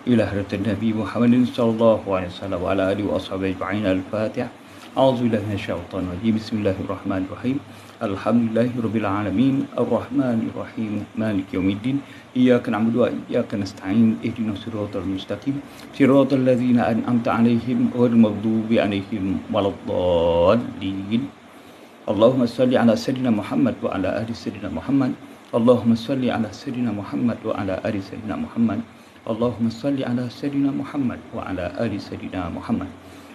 إلى حضرة النبي محمد صلى الله عليه وسلم وعلى آله وأصحابه أجمعين. الفاتحة. أعوذ بالله من الشيطان الرجيم. بسم الله الرحمن الرحيم. الحمد لله رب العالمين الرحمن الرحيم مالك يوم الدين إياك نعبد وإياك نستعين اهدنا الصراط المستقيم صراط الذين أنعمت عليهم غير المغضوب عليهم ولا الضالين. اللهم صل على سيدنا محمد وعلى آل سيدنا محمد. اللهم صل على سيدنا محمد وعلى آل سيدنا محمد. اللهم صل على سيدنا محمد وعلى آل سيدنا محمد.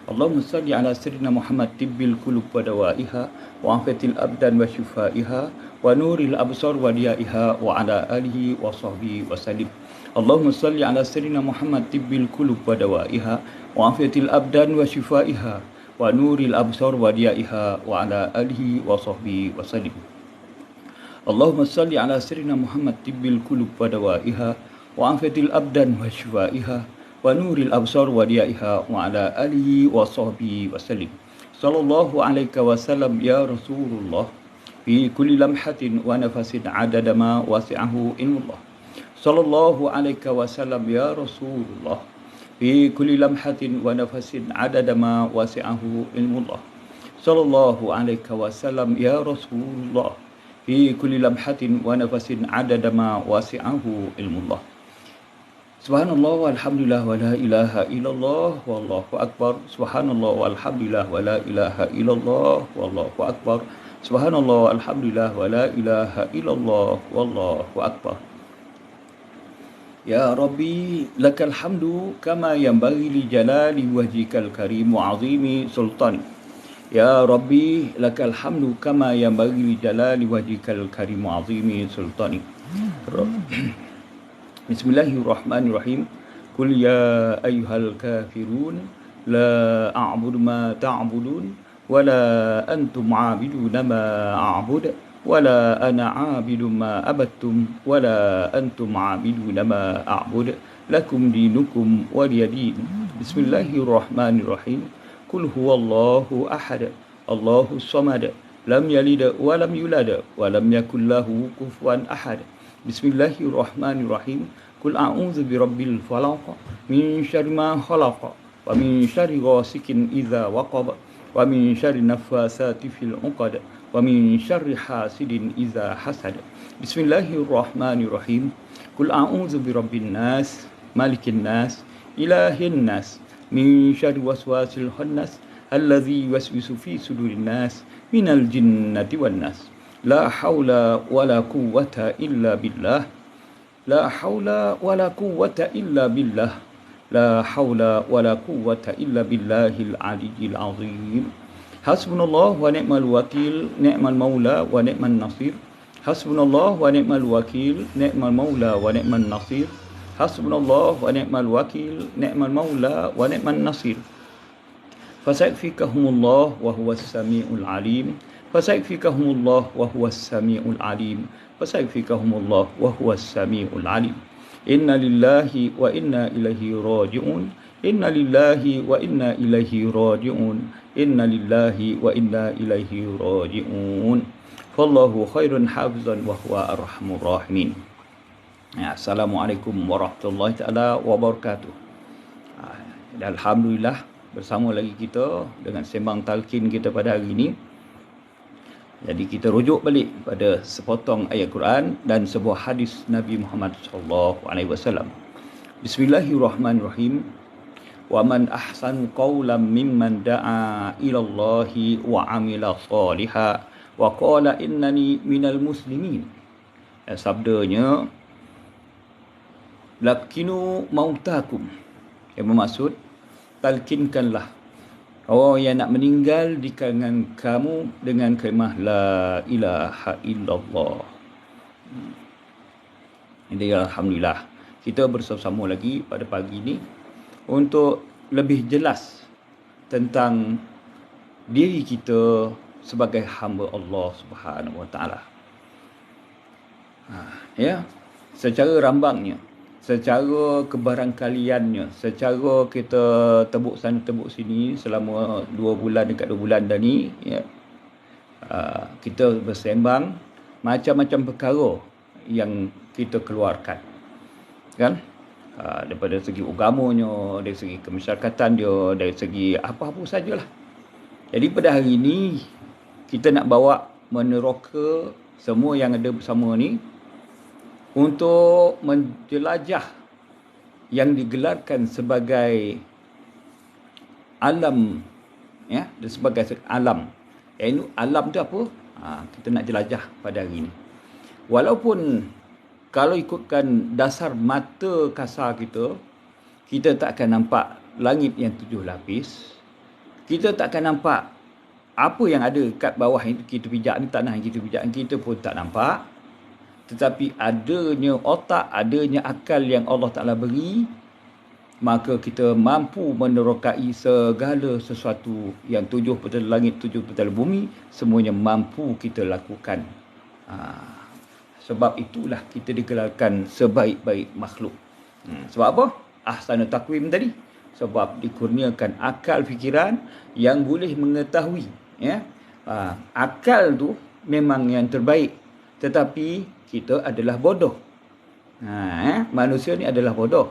اللهم صل على سيدنا محمد طب القلوب ودوائها وعافية الأبدان وشفائها ونور الأبصار وضيائها وعلى آله وصحبه وسلم. اللهم صل على سيدنا محمد طب القلوب ودوائها وعافية الأبدان وشفائها ونور الأبصار وضيائها وعلى آله وصحبه وسلم. اللهم صل على سيدنا محمد طب القلوب ودوائها وعافية الأبدان وشفائها ونور الأبصار وضيائها وعلى آله وصحبه وسلم. صلى الله عليك وسلم يا رسول الله في كل لمحة ونفس عدد ما وسعه علم الله. صلى الله عليك وسلم يا رسول الله في كل لمحة ونفس عدد ما وسعه علم الله. صلى الله عليك وسلم يا رسول الله في كل لمحة ونفس عدد ما وسعه علم الله. Subhanallah walhamdulillah wa la ilaha illallah wallahu akbar. Subhanallah walhamdulillah wa la ilaha illallah wallahu akbar. Subhanallah walhamdulillah wa la ilaha illallah wallahu akbar. Ya Rabbi lakal hamdu kama yanbaghi li jalali wajhikal karim wa azimi sultani. Ya Rabbi lakal hamdu kama yanbaghi li jalali wajhikal karim wa azimi sultani. Bismillahirrahmanirrahim. Qul ya ayyuhal kafirun la a'budu ma ta'budun wa la antum 'abiduna ma a'budu wa la ana 'abidu ma abattum wa la antum 'abiduna ma a'budu lakum dinukum waliyadin. Bismillahirrahmanirrahim. Qul huwallahu ahad Allahus samad lam yalid wa lam yulad wa lam yakul lahu kufuwan ahad. Bismillahirrahmanirrahim. Qul a'udzu birabbil falaq min syarri ma khalaq wa min syarri ghasikin idza waqab wa min syarri naffasati fil 'uqad wa min syarri hasidin idza hasad. Bismillahirrahmanirrahim. Qul a'udzu birabbin nas malikin nas ilahin nas min syarri waswasil khannas alladzi yuwaswisu fi sudurin nas minal jinnati wan nas. La haula wala quwwata illa billah. La haula wala quwwata illa billah. La haula wala quwwata illa billahil aliyyil azim. Hasbunallah wa ni'mal wakil, ni'mal maula wa ni'man nasir. Hasbunallah wa ni'mal wakil, ni'mal maula wa ni'man nasir. Hasbunallah wa ni'mal wakil, ni'mal maula wa ni'man nasir. Fasayfikahumullah wa huwas samiul alim. Fasayfikahumullah wa huwas samiul alim. Fasayfikahumullah wa huwas samiul alim. Inna lillahi wa inna ilaihi raji'un. Inna lillahi wa inna ilaihi raji'un. Inna lillahi wa inna ilaihi raji'un. Fallahu khairun hafizan wa huwa arhamur rahimin. Assalamualaikum warahmatullahi taala wabarakatuh. Alhamdulillah, bersama lagi kita dengan sembang talqin kita pada hari ini. Jadi kita rujuk balik pada sepotong ayat Quran dan sebuah hadis Nabi Muhammad sallallahu alaihi wasallam. Bismillahirrahmanirrahim. Wa man ahsanu qawlan mimman da'a ila Allahi wa 'amila shalihan wa qala innani minal muslimin. Sabdanya lakinu mautakum, yang bermaksud talkinkanlah orang yang nak meninggal di kalangan kamu dengan kalimah la ilaha illallah. Jadi alhamdulillah kita bersama-sama lagi pada pagi ini untuk lebih jelas tentang diri kita sebagai hamba Allah Subhanahu Wa Taala. Ya, secara rambangnya, secara kebarangkaliannya, secara kita tebuk sana tebuk sini selama 2 bulan dekat 2 bulan dah ni, ya, kita bersembang macam-macam perkara yang kita keluarkan, kan? Daripada segi agamanya, dari segi kemasyarakatan dia, dari segi apa-apa sajalah. Jadi pada hari ini kita nak bawa meneroka semua yang ada bersama ni untuk menjelajah yang digelarkan sebagai alam, ya, sebagai alam. Iaitu alam tu apa? Kita nak jelajah pada hari ini. Walaupun kalau ikutkan dasar mata kasar kita tak akan nampak langit yang 7 lapis. Kita tak akan nampak apa yang ada kat bawah yang kita pijak ni, tanah yang kita pijak ni, kita pun tak nampak. Tetapi adanya otak, adanya akal yang Allah Ta'ala beri, maka kita mampu menerokai segala sesuatu yang 7 petala langit, 7 petala bumi, semuanya mampu kita lakukan. Sebab itulah kita digelarkan sebaik-baik makhluk. Sebab apa? Ahsanut takwim tadi. Sebab dikurniakan akal fikiran yang boleh mengetahui. Ya? Akal tu memang yang terbaik. Tetapi kita adalah bodoh. Manusia ni adalah bodoh.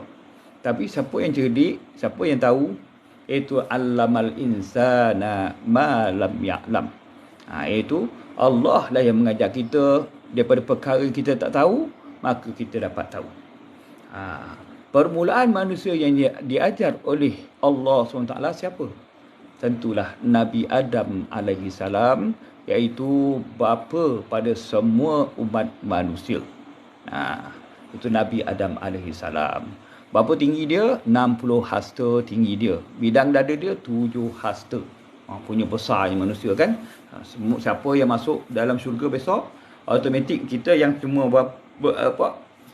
Tapi siapa yang cerdik, siapa yang tahu, iaitu allamal insana ma lam ya'lam. Iaitu Allah lah yang mengajar kita daripada perkara kita tak tahu, maka kita dapat tahu. Permulaan manusia yang diajar oleh Allah SWT siapa? Tentulah Nabi Adam alaihi salam, iaitu bapa pada semua umat manusia. Itu Nabi Adam alaihi salam. Berapa tinggi dia? 60 hasta tinggi dia. Bidang dada dia 7 hasta. Punya besarnya manusia kan. Siapa yang masuk dalam syurga besok, automatik kita yang cuma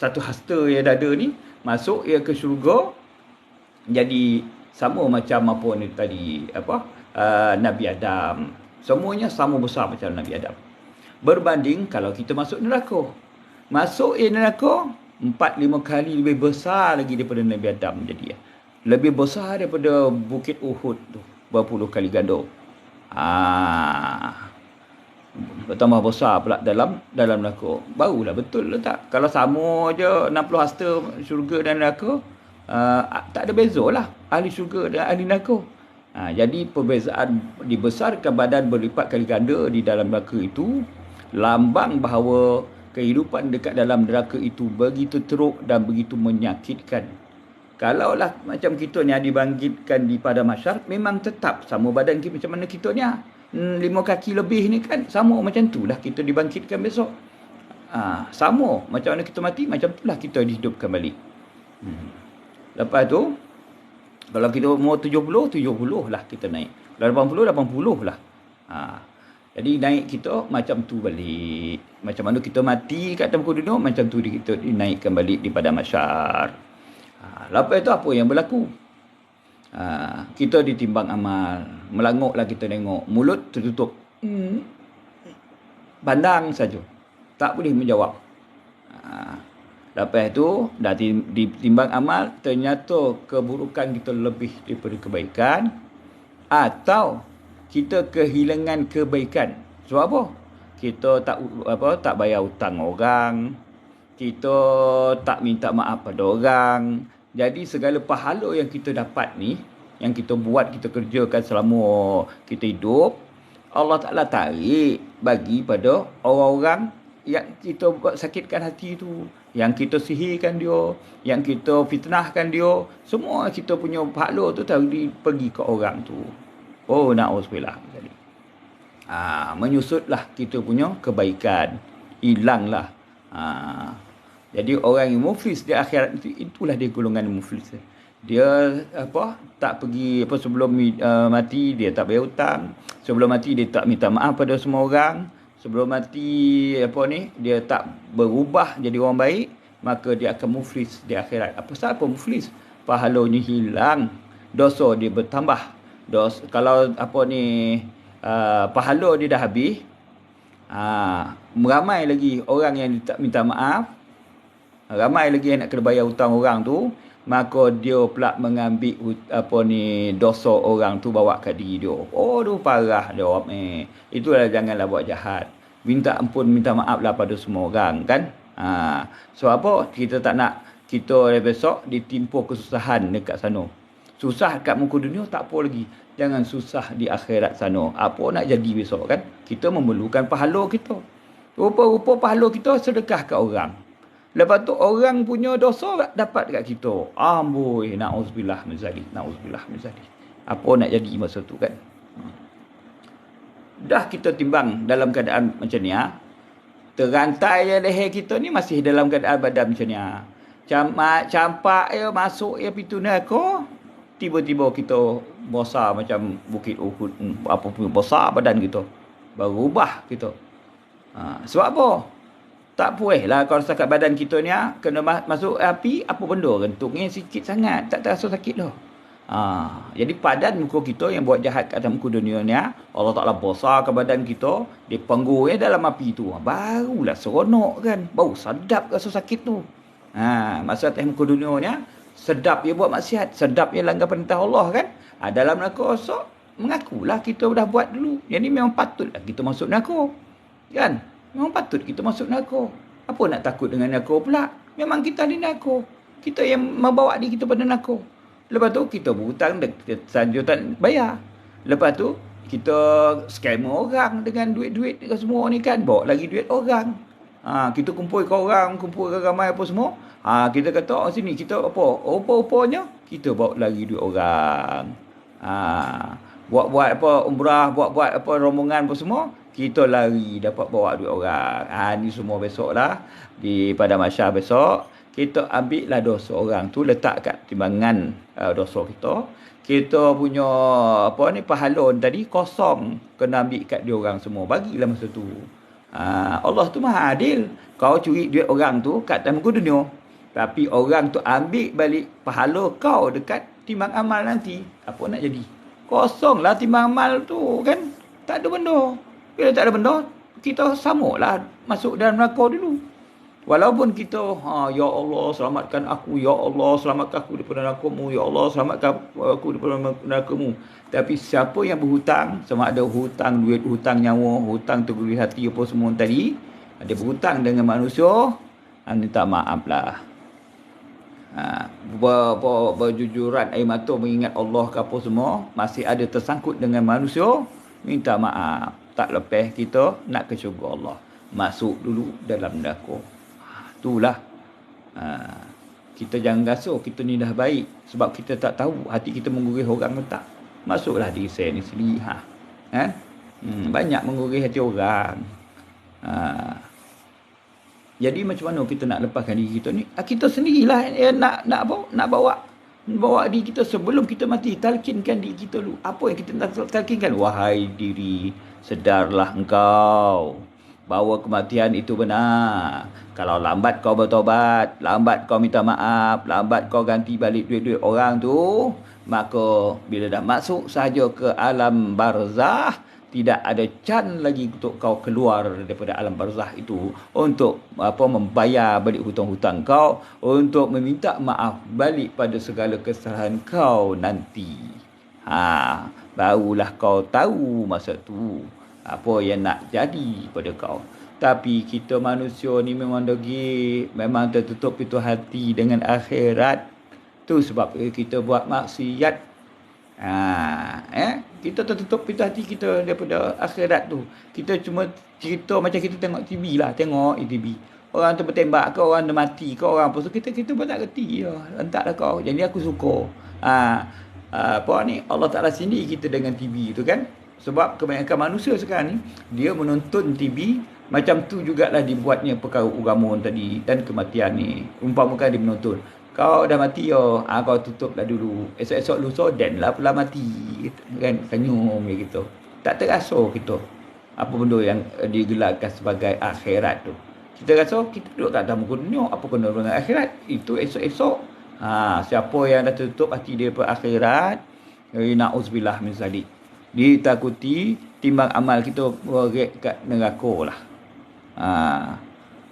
satu hasta yang dada ni, masuk ia ke syurga jadi sama macam apa ni tadi, Nabi Adam. Semuanya sama besar macam Nabi Adam. Berbanding kalau kita masuk neraka. Masuk neraka 4-5 kali lebih besar lagi daripada Nabi Adam jadi. Lebih besar daripada Bukit Uhud tu, berpuluh kali ganda. Bertambah besar pula dalam neraka. Barulah betul lah tak? Kalau sama je 60 hasta syurga dan neraka, tak ada beza lah ahli syurga dan ahli neraka. Jadi perbezaan dibesarkan badan berlipat kali ganda di dalam neraka itu, lambang bahawa kehidupan dekat dalam neraka itu begitu teruk dan begitu menyakitkan. Kalaulah macam kita ni dibangkitkan di padang mahsyar, memang tetap sama badan kita macam mana kita ni. 5 kaki lebih ni kan sama macam tu lah kita dibangkitkan besok. Sama macam mana kita mati, macam tu lah kita dihidupkan balik. Lepas tu kalau kita umur 70 lah kita naik. Kalau 80 lah. Jadi naik kita macam tu balik. Macam mana kita mati kat atas muka dunia, macam tu kita dinaikkan balik di padang mahsyar. Lepas tu apa yang berlaku? Kita ditimbang amal. Melanguklah kita tengok. Mulut tertutup. Pandang saja. Tak boleh menjawab. Lepas tu dah ditimbang amal, ternyata keburukan kita lebih daripada kebaikan, atau kita kehilangan kebaikan. Sebab apa? Kita tak bayar hutang orang, kita tak minta maaf pada orang. Jadi segala pahala yang kita dapat ni, yang kita buat, kita kerjakan selama kita hidup, Allah Ta'ala tarik bagi pada orang-orang yang kita buat sakitkan hati tu, yang kita sihirkan dia, yang kita fitnahkan dia. Semua kita punya pahala tu pergi ke orang tu. Oh, na'udzubillah. Menyusutlah kita punya kebaikan. Hilanglah. Jadi orang yang muflis di akhirat itu, itulah dia golongan muflis. Dia tak pergi sebelum mati dia tak bayar hutang. Sebelum mati dia tak minta maaf pada semua orang. Sebelum mati dia tak berubah jadi orang baik, maka dia akan muflis di akhirat. Apa muflis? Pahalanya hilang, dosa dia bertambah. Kalau pahala dia dah habis, ramai lagi orang yang tak minta maaf, ramai lagi yang nak kena bayar hutang orang tu, maka dia pula mengambil dosa orang tu bawa ke diri dia. Oh, tu parah dia. Itulah janganlah buat jahat. Minta ampun, minta maaf lah pada semua orang kan. So apa? Kita tak nak kita besok ditimpa kesusahan dekat sana. Susah kat muka dunia tak apa lagi. Jangan susah di akhirat sana. Apa nak jadi besok kan? Kita memerlukan pahala kita. Rupa-rupa pahala kita sedekah kat orang. Lepas tu orang punya dosa dapat dekat kita. Amboi, na'uzubillah min zalik. Na'uzubillah min zalik. Apa nak jadi masa tu kan? Dah kita timbang dalam keadaan macam ni, terantai je leher kita ni masih dalam keadaan badan macam ni. Campak je masuk je pintu neraka, tiba-tiba kita besar macam bukit Uhud, apa pun besar badan kita. Berubah kita. Sebab apa? Tak puas lah kalau setakat badan kita ni kena masuk api, apa benda rentutnya sikit sangat, tak terasa sakit dah. Jadi padan muka kita yang buat jahat kat atas muka dunia ni, Allah Ta'ala besarkan badan kita, dia panggung dalam api tu. Barulah seronok kan, baru sedap rasa sakit tu. Masa atas muka dunia ni, sedap dia buat maksiat, sedap dia langgar perintah Allah kan. Dalam neraka esok, mengakulah kita dah buat dulu. Jadi memang patutlah kita masuk neraka. Kan? Memang patut kita masuk neraka. Apa nak takut dengan neraka pula? Memang kita di neraka. Kita yang membawa diri kita pada neraka. Lepas tu kita berhutang, sanjutan bayar. Lepas tu kita scam orang dengan duit-duit semua ni kan. Bawa lagi duit orang. Kita kumpulkan orang, kumpulkan ramai apa semua. Kita kata sini kita apa? Rupa-rupanya kita bawa lagi duit orang. Buat-buat apa umrah, buat-buat apa rombongan apa semua, kita lari dapat bawa duit orang. Ni semua besok lah. Pada masyarakat besok, kita ambil lah dosa orang tu, letak kat timbangan dosa kita. Kita punya pahala tadi kosong, kena ambil kat dia orang semua. Bagilah masa tu. Allah tu maha adil. Kau curi duit orang tu kat atas muka dunia, tapi orang tu ambil balik pahala kau dekat timbang amal nanti. Apa nak jadi? Kosong lah timbang amal tu kan. Tak ada benda. Bila tak ada benda, kita samalah masuk dalam neraka dulu. Walaupun kita, ya Allah selamatkan aku, ya Allah selamatkan aku daripada neraka-Mu, ya Allah selamatkan aku daripada neraka-Mu. Tapi siapa yang berhutang, sama ada hutang duit, hutang nyawa, hutang tergurih hati apa semua tadi, ada berhutang dengan manusia, minta maaf lah. Berjujuran air mata mengingat Allah ke apa semua, masih ada tersangkut dengan manusia, minta maaf. Tak lepas kita nak ke syurga Allah. Masuk dulu dalam neraka. Itulah. Kita jangan rasa kita ni dah baik. Sebab kita tak tahu hati kita menggurih orang ke tak. Masuklah diri saya ni sendiri. Banyak menggurih hati orang. Jadi macam mana kita nak lepaskan diri kita ni? Kita sendirilah nak bawa diri kita sebelum kita mati. Talkinkan diri kita dulu. Apa yang kita nak talkinkan? Wahai diri, sedarlah engkau bahawa kematian itu benar. Kalau lambat kau bertobat, lambat kau minta maaf, lambat kau ganti balik duit-duit orang tu, maka bila dah masuk sahaja ke alam barzah, tidak ada can lagi untuk kau keluar daripada alam barzah itu untuk membayar balik hutang-hutang kau, untuk meminta maaf balik pada segala kesalahan kau nanti. Barulah kau tahu masa tu apa yang nak jadi pada kau. Tapi kita manusia ni memang memang tertutup pintu hati dengan akhirat. Tu sebab kita buat maksiat. Kita tertutup pintu hati kita daripada akhirat tu. Kita cuma cerita macam kita tengok TV lah, tengok TV. Orang tu bertembak ke, orang tu mati ke, orang apa. So kita pun tak kerti. Entaklah kau. Jadi aku suka. Allah Ta'ala sini kita dengan TV tu kan. Sebab kebanyakan manusia sekarang ni, dia menonton TV, macam tu jugalah dibuatnya perkara agama tadi dan kematian ni. Umpamakan dia menonton, kau dah mati kau tutuplah dulu. Esok-esok lusa dan lah pula mati. Kan, senyum gitu. Tak terasa kita apa benda yang digelarkan sebagai akhirat tu. Kita rasa kita duduk kat dalam muka dunia, apa kena dengan akhirat? Itu esok-esok. Siapa yang dah tutup hati dia per akhirat, na'uzubillah min zalik, ditakuti timbang amal kita berek kat neraka lah.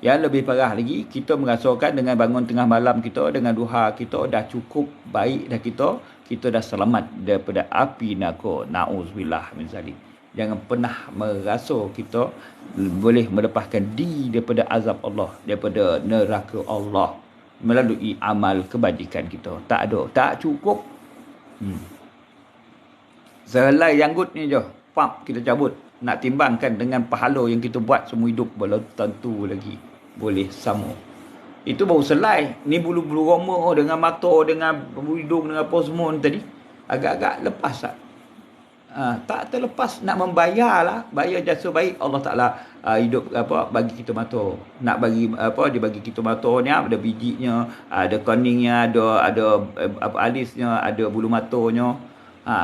Yang lebih parah lagi, kita merasakan dengan bangun tengah malam kita, dengan duha kita dah cukup baik dah, kita dah selamat daripada api neraka. Na'uzubillah min zalik. Jangan pernah merasa kita boleh melepaskan diri daripada azab Allah, daripada neraka Allah. melalui amal kebajikan kita. Tak ada, tak cukup. Sehelai janggut ni je, pap kita cabut. Nak timbangkan dengan pahala yang kita buat semua hidup, belum tentu lagi boleh sama. Itu baru selai. Ni bulu-bulu roma dengan mata, dengan hidung, dengan apa semua ni tadi, agak-agak lepas tak? Tak terlepas nak membayar lah, bayar jasa baik Allah Ta'ala hidup bagi kita mata. Nak bagi dia bagi kita mata ni, ada bijinya, ada koningnya, ada alisnya, ada bulu matanya.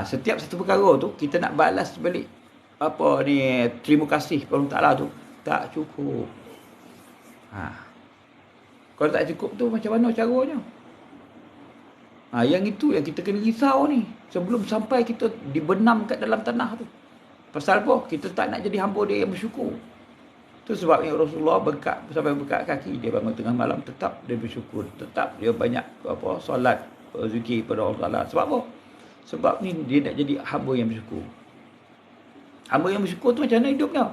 Setiap satu perkara tu kita nak balas balik terima kasih kepada Allah Ta'ala tu, tak cukup. Kalau tak cukup tu macam mana caranya? Yang itu yang kita kena risau ni sebelum sampai kita dibenam kat dalam tanah tu. Pasal apa? Kita tak nak jadi hamba dia yang bersyukur. Tu sebabnya Rasulullah sampai berkat kaki dia bangun tengah malam, tetap dia bersyukur, tetap dia banyak solat, zikir pada Allah Taala. Sebab apa? Sebab ni dia nak jadi hamba yang bersyukur. Hamba yang bersyukur tu macam mana hidupnya?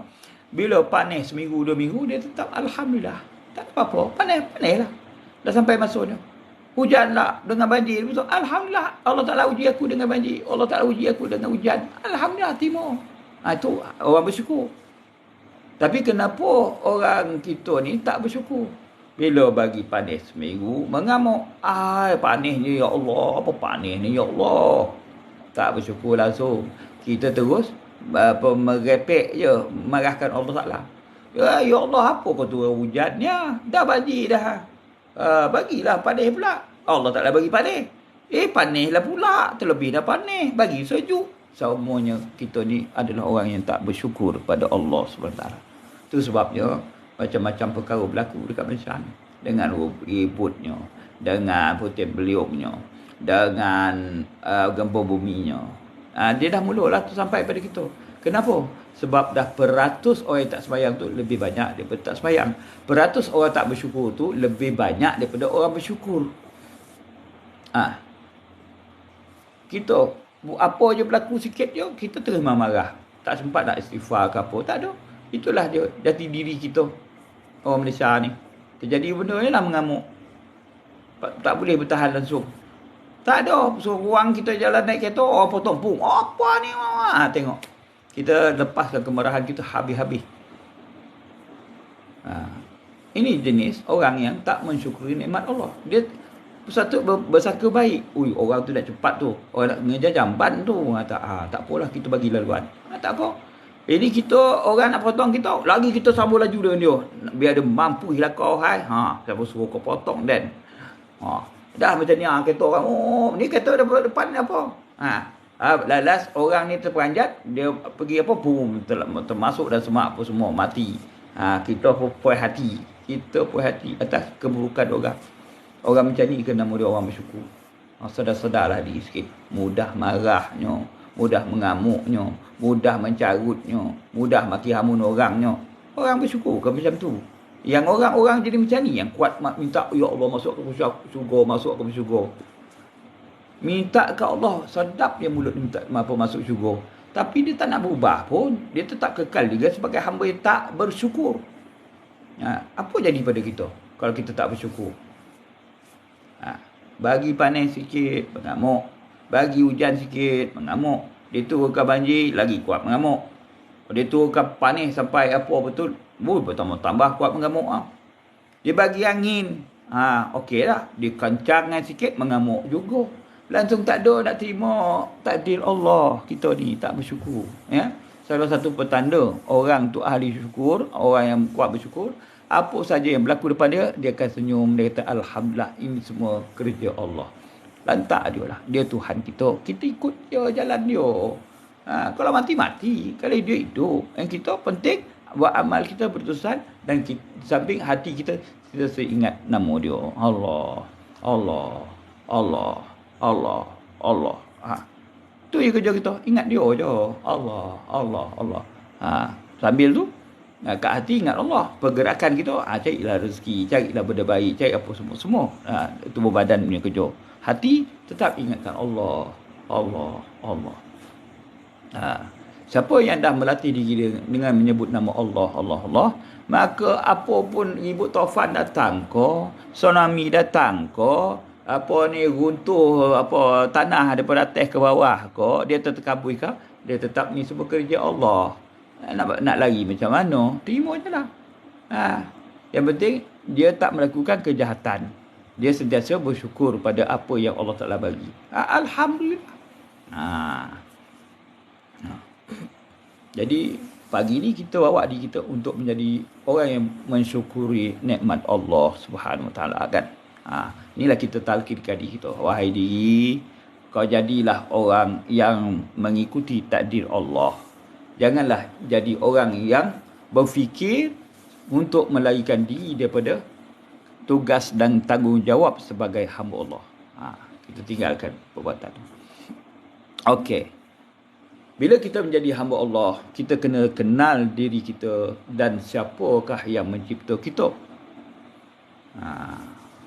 Bila panas seminggu 2 minggu, dia tetap alhamdulillah. Tak apa-apa, panas lah. Dah sampai masuknya. Hujan lah dengan banjir. Betul. Alhamdulillah, Allah Ta'ala uji aku dengan banjir. Allah Ta'ala uji aku dengan hujan. Alhamdulillah, timur. Itu orang bersyukur. Tapi kenapa orang kita ni tak bersyukur? Bila bagi panas seminggu, mengamuk. Panas ni ya Allah. Apa panas ni ya Allah? Tak bersyukur langsung. Kita terus merepek je, marahkan Allah Ta'ala. Ya Allah, apa kau turun hujannya? Dah banjir dah. Bagilah panas pula. Allah Ta'ala bagi panas. Panas lah pula. Terlebih dah panas. Bagi sejuk. Semuanya kita ni adalah orang yang tak bersyukur pada Allah SWT. Itu sebabnya macam-macam perkara berlaku dekat Malaysia ni. Dengan ributnya, dengan putih beliungnya, dengan gempa buminya. Dia dah mulalah tu sampai pada kita. Kenapa? Sebab dah peratus orang yang tak sembahyang tu lebih banyak daripada tak sembahyang. Peratus orang tak bersyukur tu lebih banyak daripada orang bersyukur. Kita apa je berlaku sikit je, kita terus marah. Tak sempat nak istighfar ke apa. Tak ada. Itulah dia jati diri kita, orang Malaysia ni. Terjadi benda ni lah mengamuk. Tak boleh bertahan langsung. Tak ada. Seorang kita jalan naik kereta, orang potong pung. Apa ni? Tengok. Kita lepaskan kemarahan kita habis-habis. Ini jenis orang yang tak mensyukuri nikmat Allah. Dia satu bersangka baik. Orang tu dah cepat tu. Orang nak mengejar jamban tu. Tak apalah, kita bagi laluan. Tak apa. Ini kita, orang nak potong kita, lagi kita sambung laju dengan dia. Biar dia mampu hilang kau hai. Siapa suruh kau potong dan. Dah macam ni kereta orang. Ni kereta depan ni apa? Lalas orang ni terperanjat, dia pergi boom, termasuk dan semak apa semua, mati. Kita puas hati. Kita puas hati atas keburukan orang. Orang macam ni kena nama dia orang bersyukur. Sedar-sedarlah diri sikit. Mudah marahnya, mudah mengamuknya, mudah mencarutnya, mudah maki hamun orangnya. Orang bersyukur kan macam tu. Yang orang-orang jadi macam ni, yang kuat minta, ya Allah masuk ke syurga, masuk ke syurga. Minta ke Allah, sedap dia mulut minta masuk syurga. Tapi dia tak nak berubah pun. Dia tetap kekal juga sebagai hamba yang tak bersyukur. Apa jadi pada kita kalau kita tak bersyukur? Bagi panas sikit, mengamuk. Bagi hujan sikit, mengamuk. Dia turunkan banjir, lagi kuat mengamuk. Dia turunkan panas sampai apa betul, bertambah kuat mengamuk. Dia bagi angin, okey lah. Dia kencangkan sikit, mengamuk juga. Langsung tak ada nak terima takdir Allah. Kita ni tak bersyukur. Salah satu petanda orang tu ahli syukur, orang yang kuat bersyukur, apa saja yang berlaku depan dia, dia akan senyum, dia kata alhamdulillah, ini semua kerja Allah. Lantak dia lah. Dia Tuhan kita. Kita ikut dia, jalan dia. Kalau mati-mati, kalau dia hidup. Yang kita penting buat amal kita berterusan, dan kita, samping hati kita seingat nama dia. Allah, Allah, Allah, Allah, Allah. Tu je kerja kita. Ingat dia je. Allah, Allah, Allah. Sambil tu, kat hati ingat Allah. Pergerakan kita, carilah rezeki, carilah benda baik, cari apa semua. Tubuh badan punya kerja. Hati tetap ingatkan Allah, Allah, Allah. Siapa yang dah melatih diri dia dengan menyebut nama Allah, Allah, Allah, Maka apa pun ribut taufan datang ko, tsunami datang ko, apa ni runtuh apa tanah daripada atas ke bawah ko, dia terkabui ke, dia tetap ni semua kerja Allah. Nak lari macam mana? Terima je lah. Yang penting dia tak melakukan kejahatan. Dia sentiasa bersyukur pada apa yang Allah Ta'ala bagi. Alhamdulillah. Jadi pagi ni kita bawa diri kita untuk menjadi orang yang mensyukuri nikmat Allah Subhanahu Wa Taala kan. Inilah kita talkinkan diri kita. Wahai diri, kau jadilah orang yang mengikuti takdir Allah. Janganlah jadi orang yang berfikir untuk melarikan diri daripada tugas dan tanggungjawab sebagai hamba Allah. Kita tinggalkan perbuatan. Okey. Bila kita menjadi hamba Allah, kita kena kenal diri kita dan siapakah yang mencipta kita.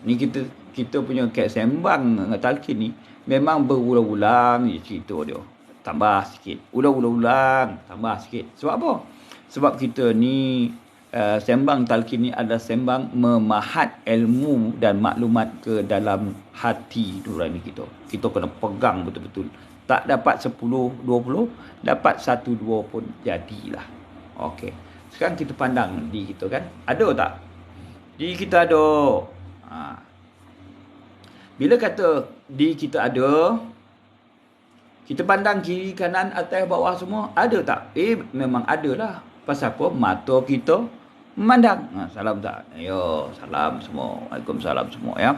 Ni kita punya sembang talqin ni memang berulang-ulang cerita dia. Tambah sikit. Ulang-ulang, tambah sikit. Sebab apa? Sebab kita ni sembang talqin ni adalah sembang memahat ilmu dan maklumat ke dalam hati nurani kita. Kita kena pegang betul-betul. Tak dapat 10, 20, dapat 1, 2 pun jadilah. Okey. Sekarang kita pandang diri kita kan. Ada tak? Diri kita ada. Bila kata diri kita ada, kita pandang kiri, kanan, atas, bawah semua. Ada tak? Memang ada lah. Pasal apa? Mata kita memandang. Salam tak? Yo, salam semua. Waalaikumsalam semua ya.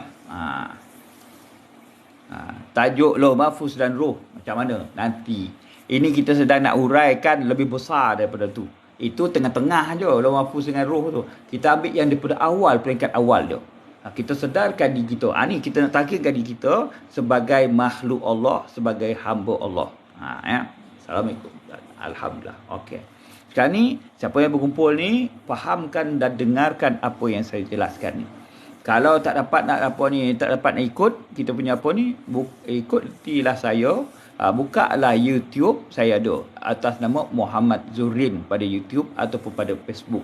Tajuk Lauh Mahfuz dan Roh macam mana nanti. Ini kita sedang nak uraikan lebih besar daripada tu. Itu tengah-tengah je Lauh Mahfuz dengan Roh tu. Kita ambil yang daripada awal, peringkat awal tu. Kita sedarkan diri kita. Ni kita nak takirkan diri kita sebagai makhluk Allah, sebagai hamba Allah. Ya. Assalamualaikum. Alhamdulillah. Okey. Sekarang ni siapa yang berkumpul ni fahamkan dan dengarkan apa yang saya jelaskan ni. Kalau tak dapat nak ikut kita punya ikutilah saya. Bukalah YouTube, saya ada atas nama Muhammad Zurin pada YouTube ataupun pada Facebook.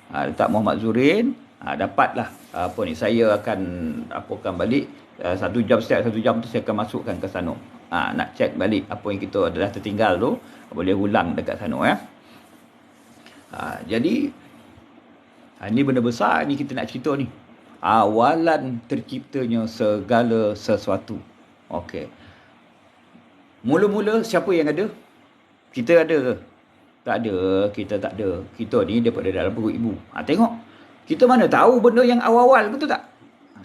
Letak Muhammad Zurin, dapatlah saya akan balik 1 jam, setiap 1 jam tu saya akan masukkan ke sana. Nak cek balik apa yang kita dah tertinggal tu, boleh ulang dekat sana ya. Jadi ini benda besar ni kita nak cerita ni. Awalan terciptanya segala sesuatu. Okey. Mula-mula siapa yang ada? Kita ada ke? Tak ada. Kita tak ada. Kita ni daripada dalam perut ibu. Tengok. Kita mana tahu benda yang awal-awal, betul tak?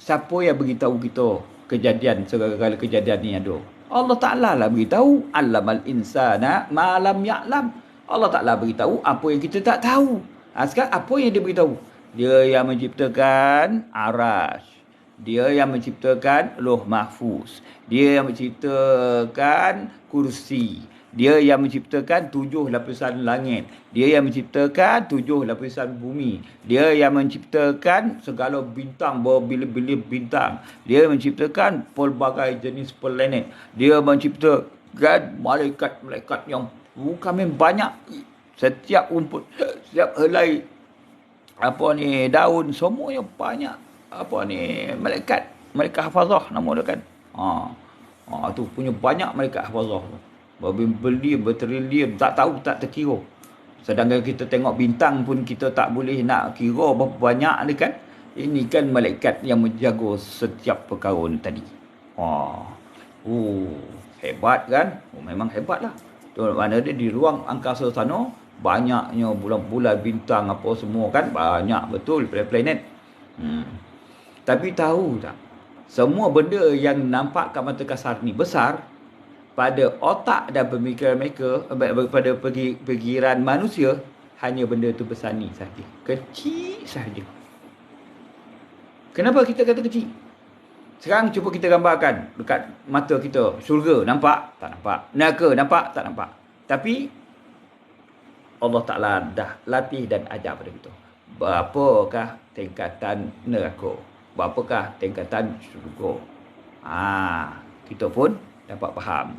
Siapa yang beritahu kita kejadian, segala kejadian ni ada? Allah Ta'ala lah beritahu. Allamal insana ma lam ya'lam. Allah Ta'ala beritahu apa yang kita tak tahu. Sekarang apa yang dia beritahu? Dia yang menciptakan Arash. Dia yang menciptakan Lauh Mahfuz. Dia yang menciptakan kursi. Dia yang menciptakan 7 lapisan langit. Dia yang menciptakan 7 lapisan bumi. Dia yang menciptakan segala bintang, berbilion-bilion bintang. Dia menciptakan pelbagai jenis planet. Dia menciptakan malaikat-malaikat yang bukan main banyak. Setiap rumput, setiap helai daun, semuanya banyak malaikat hafazah nama dia kan. Tu punya banyak malaikat hafazah tu. Bertrilion, tak tahu, tak terkira. Sedangkan kita tengok bintang pun kita tak boleh nak kira berapa banyak dia kan. Ini kan malaikat yang menjaga setiap perkara ni tadi. Hebat kan? Memang hebat lah. Mana dia di ruang angkasa sana, banyaknya bulan-bulan, bintang apa semua kan. Banyak betul planet. Tapi tahu tak? Semua benda yang nampak kat mata kasar ni besar, pada otak dan pemikiran mereka, pada pikiran manusia, hanya benda tu besar ni sahaja. Kecil sahaja. Kenapa kita kata kecil? Sekarang cuba kita gambarkan dekat mata kita. Syurga, nampak? Tak nampak. Neraka, nampak? Tak nampak. Tapi Allah Ta'ala dah latih dan ajar pada kita. Berapakah tingkatan neraka? Berapakah tingkatan syurga? Kita pun dapat faham.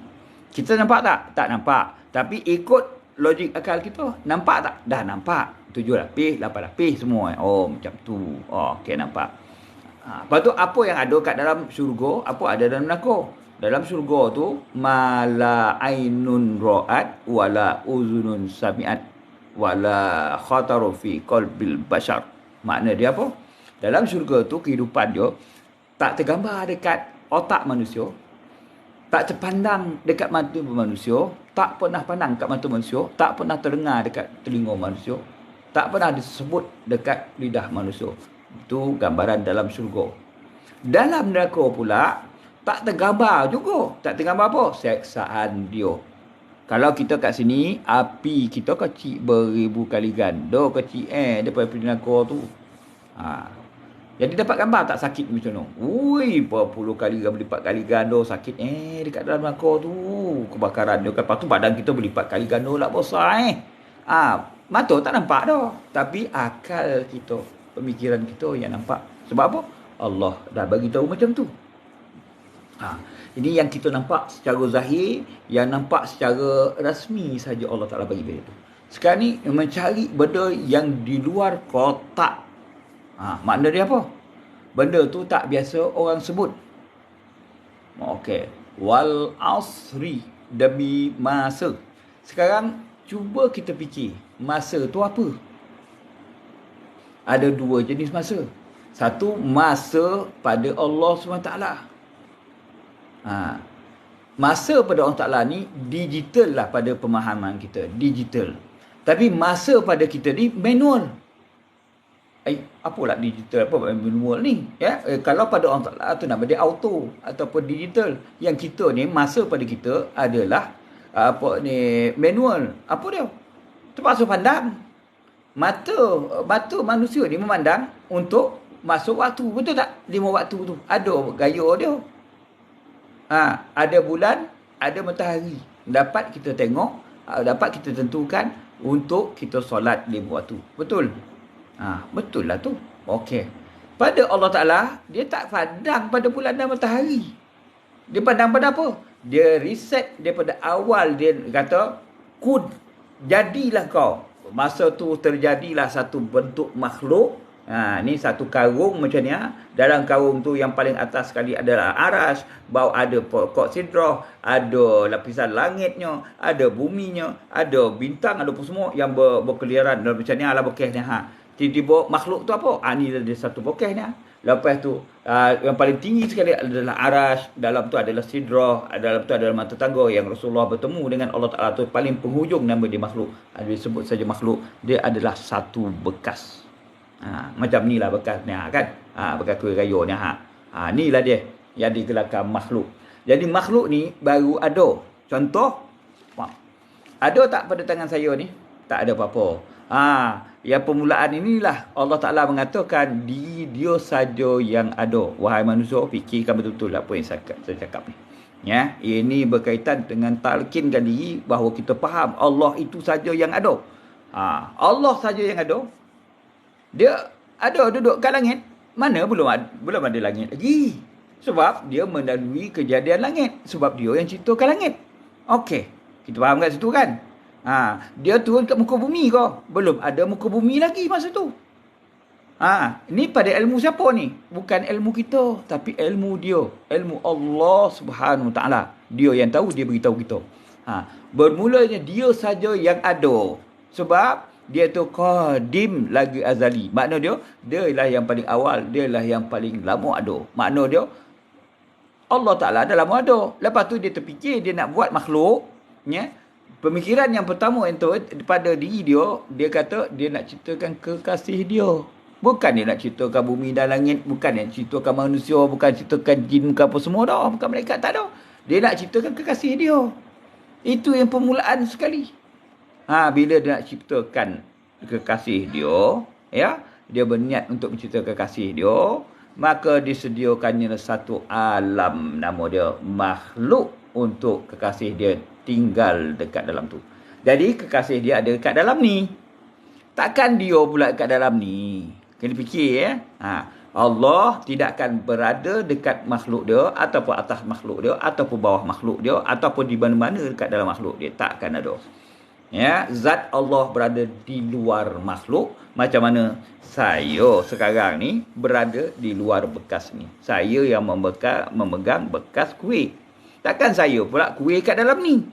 Kita nampak tak? Tak nampak. Tapi ikut logik akal kita, nampak tak? Dah nampak. 7 lapis, 8 lapis semua. Oh, macam tu. Oh, okey, nampak. Lepas tu apa yang ada kat dalam syurga, apa ada dalam neraka? Dalam syurga tu mala ainun ra'at wala uzunun sami'at wala khataru fi qalbil bashar. Makna dia apa? Dalam syurga tu kehidupan dia tak tergambar dekat otak manusia, tak terpandang dekat mata manusia, tak pernah pandang dekat mata manusia, tak pernah terdengar dekat telinga manusia, tak pernah disebut dekat lidah manusia. Itu gambaran dalam syurga. Dalam neraka pula tak tergambar juga. Tak tergambar apa? Seksaan dia. Kalau kita kat sini, api kita kecil beribu kali ganda kecil daripada api neraka tu. Jadi dapat gambar tak sakit macam mana? Ui, berpuluh kali berlipat kali ganda sakit dekat dalam neraka tu. Kebakaran dia. Lepas tu badan kita berlipat kali ganda lah besar mata tak nampak dah. Tapi akal kita, pemikiran kita yang nampak. Sebab apa? Allah dah bagi tahu macam tu. Ini yang kita nampak secara zahir, yang nampak secara rasmi saja Allah Ta'ala bagi benda tu. Sekarang ni mencari benda yang di luar kotak. Makna dia apa? Benda tu tak biasa orang sebut. Okey. Wal asri, demi masa. Sekarang cuba kita fikir, masa tu apa? Ada dua jenis masa. Satu, masa pada Allah SWT. Masa pada Allah Ta'ala ni digital lah pada pemahaman kita. Digital. Tapi masa pada kita ni manual. Apalah digital, apa manual ni? Kalau pada Allah Ta'ala tu nama dia auto ataupun digital. Yang kita ni, masa pada kita adalah manual. Apa dia? Terpaksa pandang. Mata manusia ni memandang untuk masuk waktu. Betul tak? 5 waktu tu. Ada gaya dia. Ada bulan, ada matahari. Dapat kita tengok, dapat kita tentukan untuk kita solat 5 waktu. Betul? Betul lah tu. Okey. Pada Allah Ta'ala, dia tak pandang pada bulan dan matahari. Dia pandang pada apa? Dia riset daripada awal. Dia kata, kun, jadilah kau. Masa tu terjadilah satu bentuk makhluk. Ni satu karung macam ni. Dalam karung tu yang paling atas sekali adalah aras. Bawah ada pokok sidrah, ada lapisan langitnya, ada buminya, ada bintang, ada apa semua yang berkeliaran dalam macam ni lah bokehnya. Tiba-tiba makhluk tu apa? Ni ada satu bokehnya. Lepas tu yang paling tinggi sekali adalah aras. Dalam tu adalah sidrah. Dalam tu adalah mata tangga yang Rasulullah bertemu dengan Allah Ta'ala tu. Paling penghujung nama dia makhluk. Disebut saja makhluk. Dia adalah satu bekas. Macam ni lah bekas ni kan. Bekas kuih raya ni. Ni lah dia yang digelarkan makhluk. Jadi makhluk ni baru ada. Contoh, ada tak pada tangan saya ni? Tak ada apa-apa. Yang permulaan inilah Allah Ta'ala mengatakan dia saja yang ada. Wahai manusia, fikirkan betul-betul apa yang saya cakap ni. Ini berkaitan dengan talkinkan diri bahawa kita faham Allah itu saja yang ada. Allah saja yang ada. Dia ada duduk kat langit. Mana belum ada langit lagi. Sebab dia melalui kejadian langit. Sebab dia yang ciptakan langit. Okey. Kita faham kat situ kan? Dia turun kat muka bumi ke? Belum ada muka bumi lagi masa tu. Ni pada ilmu siapa ni? Bukan ilmu kita, tapi ilmu dia. Ilmu Allah Subhanahu Wa Taala. Dia yang tahu, dia beritahu kita. Bermulanya dia saja yang ada. Sebab dia tu qadim lagi azali. Makna dia lah yang paling awal, dia lah yang paling lama ada. Makna dia Allah Ta'ala dah lama ada. Lepas tu dia terfikir dia nak buat makhluk. Pemikiran yang pertama itu pada diri dia kata dia nak ciptakan kekasih dia. Bukan dia nak ciptakan bumi dan langit, bukan dia nak ciptakan manusia, bukan ciptakan jin ke apa semua dah, bukan malaikat, tak ada. Dia nak ciptakan kekasih dia. Itu yang permulaan sekali. Bila dia nak ciptakan kekasih dia, dia berniat untuk menciptakan kekasih dia, maka disediakannya satu alam, nama dia makhluk, untuk kekasih dia tinggal dekat dalam tu. Jadi kekasih dia ada dekat dalam ni. Takkan dia pula dekat dalam ni. Kena fikir Allah tidak akan berada dekat makhluk dia, ataupun atas makhluk dia, ataupun bawah makhluk dia, ataupun di mana-mana dekat dalam makhluk dia. Tak akan ada. Ya, zat Allah berada di luar makhluk. Macam mana saya sekarang ni berada di luar bekas ni. Saya yang memegang bekas kuih. Takkan saya pula kuih kat dalam ni?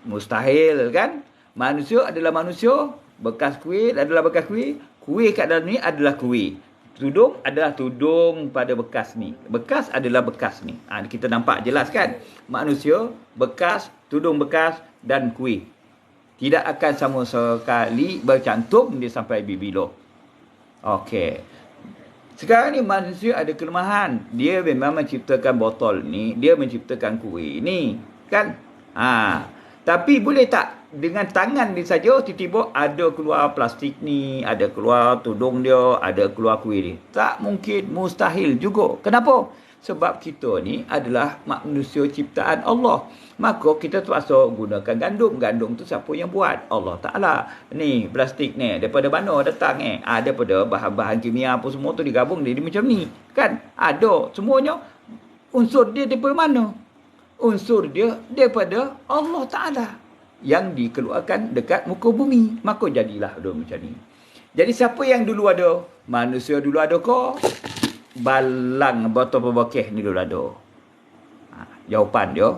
Mustahil kan? Manusia adalah manusia, bekas kuih adalah bekas kuih, kuih kat dalam ni adalah kuih. Tudung adalah tudung pada bekas ni. Bekas adalah bekas ni. Kita nampak jelas kan? Manusia, bekas, tudung bekas dan kuih. Tidak akan sama sekali bercantum dia sampai bila. Okey. Sekarang ni manusia ada kelemahan. Dia memang menciptakan botol ni, dia menciptakan kuih ni, kan? Tapi boleh tak dengan tangan dia saja tiba-tiba ada keluar plastik ni, ada keluar tudung dia, ada keluar kuih ni? Tak mungkin, mustahil juga. Kenapa? Sebab kita ni adalah manusia ciptaan Allah. Maka kita terpaksa gunakan gandum. Gandum tu siapa yang buat? Allah Ta'ala. Ni plastik ni daripada mana datang daripada bahan-bahan kimia apa semua tu digabung jadi macam ni. Kan? Ada semuanya. Unsur dia daripada mana? Unsur dia daripada Allah Ta'ala yang dikeluarkan dekat muka bumi. Maka jadilah dia macam ni. Jadi siapa yang dulu ada? Manusia dulu ada ke? Balang botol pembokeh ni dulu ada. Jawapan dia,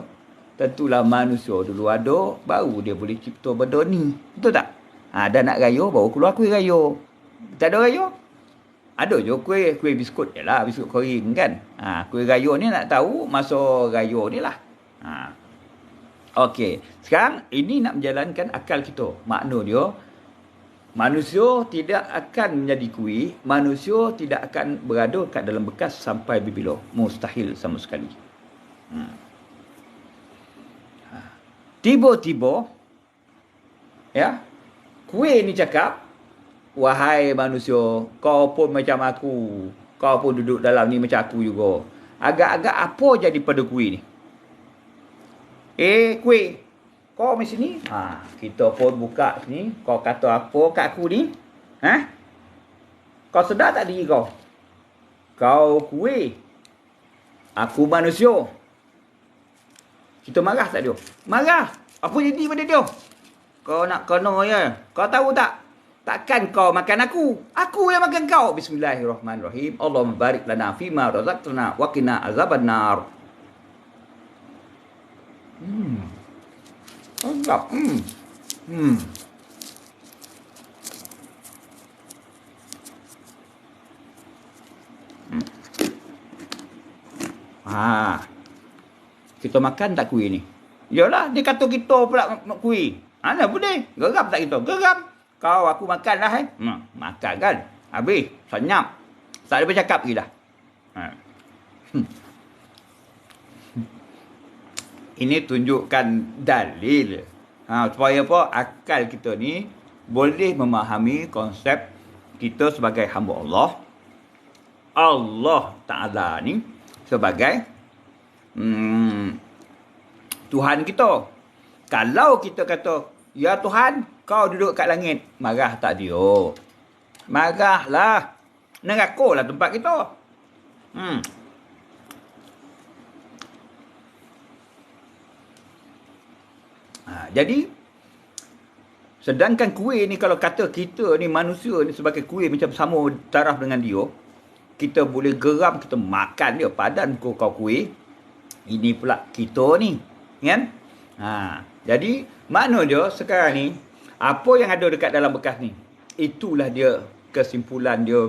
tentulah manusia dulu ada, baru dia boleh cipta benda ni. Betul tak? Dan nak raya, baru keluar kuih raya. Tak ada raya? Ada je kuih biskut je lah, biskut kering kan. Kuih raya ni nak tahu masa raya ni lah. Okey, sekarang ini nak menjalankan akal kita. Makna dia, manusia tidak akan menjadi kuih, manusia tidak akan berada kat dalam bekas sampai bila. Mustahil sama sekali. Tiba-tiba, ya, kuih ni cakap, wahai manusia, kau pun macam aku, kau pun duduk dalam ni macam aku juga. Agak-agak apa jadi pada kuih ni? Kuih, kau mesti ni. Kita pun buka sini. Kau kata apa kat aku ni? Kau sedar tak diri kau? Kau kuih, aku manusia. Kita marah tak dia? Marah. Apa jadi pada dia? Kau nak kena ya. Kau tahu tak? Takkan kau makan aku. Aku yang makan kau. Bismillahirrahmanirrahim. Allahumma barik lana fima razaqtana wa qina azabannar. Sedap. Kita makan tak kuih ni? Yalah, dia kata kita pula kuih. Mana boleh? Geram tak kita? Geram. Kau aku makan lah makan kan? Habis. Senyap. Tak ada bercakap lagi dah. Ini tunjukkan dalil. Supaya apa? Akal kita ni boleh memahami konsep kita sebagai hamba Allah. Allah Ta'ala ni sebagai Tuhan kita. Kalau kita kata, ya Tuhan, kau duduk kat langit, marah tak dia? Marahlah. Neraka lah tempat kita. Jadi, sedangkan kuih ni kalau kata kita ni manusia ni sebagai kuih macam sama taraf dengan dia, kita boleh geram, kita makan dia, padan kau kuih. Ini pula kita ni, kan? Jadi, makna dia sekarang ni, apa yang ada dekat dalam bekas ni, itulah dia kesimpulan dia.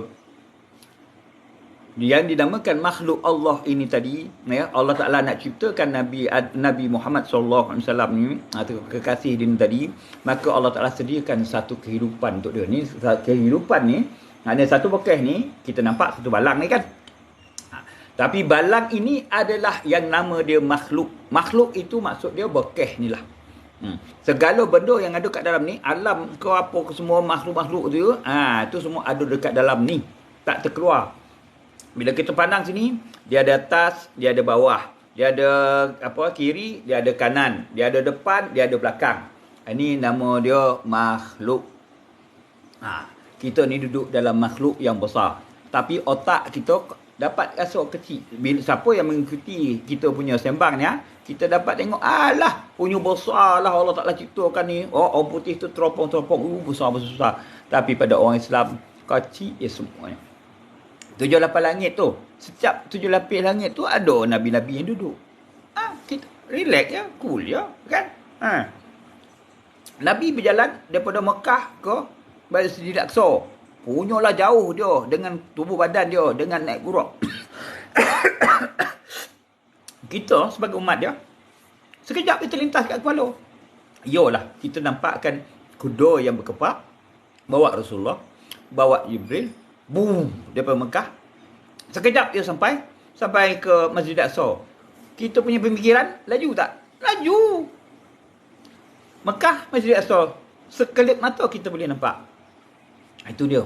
Yang dinamakan makhluk Allah ini tadi, ya, Allah Ta'ala nak ciptakan Nabi Muhammad SAW ni, atau kekasih dia tadi, maka Allah Ta'ala sediakan satu kehidupan untuk dia. Ni kehidupan ni, ada satu bekas ni, kita nampak satu balang ni kan. Tapi balang ini adalah yang nama dia makhluk. Makhluk itu maksud dia bekas ni lah. Segala benda yang ada kat dalam ni, alam ke apa ke semua makhluk-makhluk tu, tu semua ada dekat dalam ni. Tak terkeluar. Bila kita pandang sini, dia ada atas, dia ada bawah. Dia ada kiri, dia ada kanan. Dia ada depan, dia ada belakang. Ini nama dia makhluk. Kita ni duduk dalam makhluk yang besar. Tapi otak kita dapat rasa kecil. Bila siapa yang mengikuti kita punya sembang ni, kita dapat tengok, alah, punya besar lah Allah Ta'ala ciptakan ni. Oh, orang putih tu teropong-teropong, besar-besar. Tapi pada orang Islam, kecil semuanya. 7-8 langit tu, setiap 7 lapis langit tu ada Nabi-Nabi yang duduk. Kita relax ya, cool ya, kan? Nabi berjalan daripada Mekah ke Masjidil Aqsa. Punyalah jauh dia dengan tubuh badan dia, dengan naik burak. Kita sebagai umat dia, sekejap kita lintas kat kepala. Yolah, kita nampakkan kuda yang berkepak, bawa Rasulullah, bawa Jibril, boom, daripada Mekah. Sekejap dia sampai ke Masjidil Aqsa. Kita punya pemikiran, laju tak? Laju. Mekah, Masjidil Aqsa, sekelip mata kita boleh nampak. Itu dia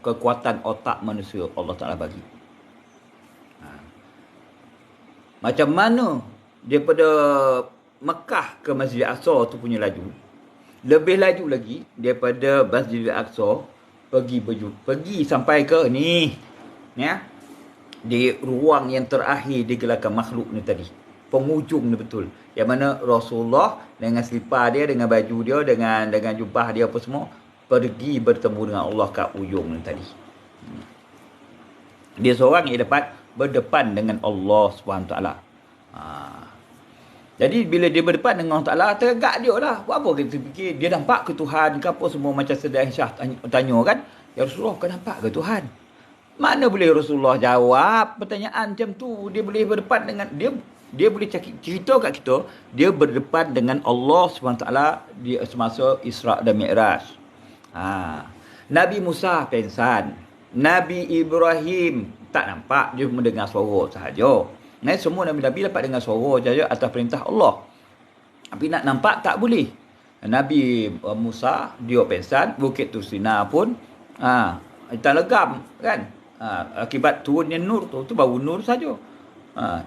kekuatan otak manusia Allah Ta'ala bagi. Macam mana daripada Mekah ke Masjidil Aqsa tu punya laju, lebih laju lagi daripada Masjidil Aqsa pergi sampai ke ni ya, di ruang yang terakhir digelarkan makhluk ni tadi, penghujung ni betul, yang mana Rasulullah dengan selipar dia, dengan baju dia, dengan jubah dia apa semua, pergi bertemu dengan Allah kat ujung ni tadi. Dia seorang yang dapat berdepan dengan Allah SWT. Jadi bila dia berdepan dengan Allah Ta'ala, tergak dia lah. Buat apa kita fikir? Dia nampak ke Tuhan ke apa semua, macam Sayyidah Aisyah tanya kan, ya Rasulullah, kau nampak ke Tuhan? Mana boleh Rasulullah jawab pertanyaan macam tu? Dia boleh berdepan dengan dia boleh cerita kat kita, dia berdepan dengan Allah SWT di semasa Isra' dan Mi'raj. Nabi Musa pengsan, Nabi Ibrahim tak nampak, dia mendengar suara sahaja. Semua Nabi-Nabi dapat dengar suara sahaja atas perintah Allah. Tapi nak nampak tak boleh. Nabi Musa dia pengsan, Bukit Tursina pun hitam legam kan. Akibat turunnya nur tu baru nur saja.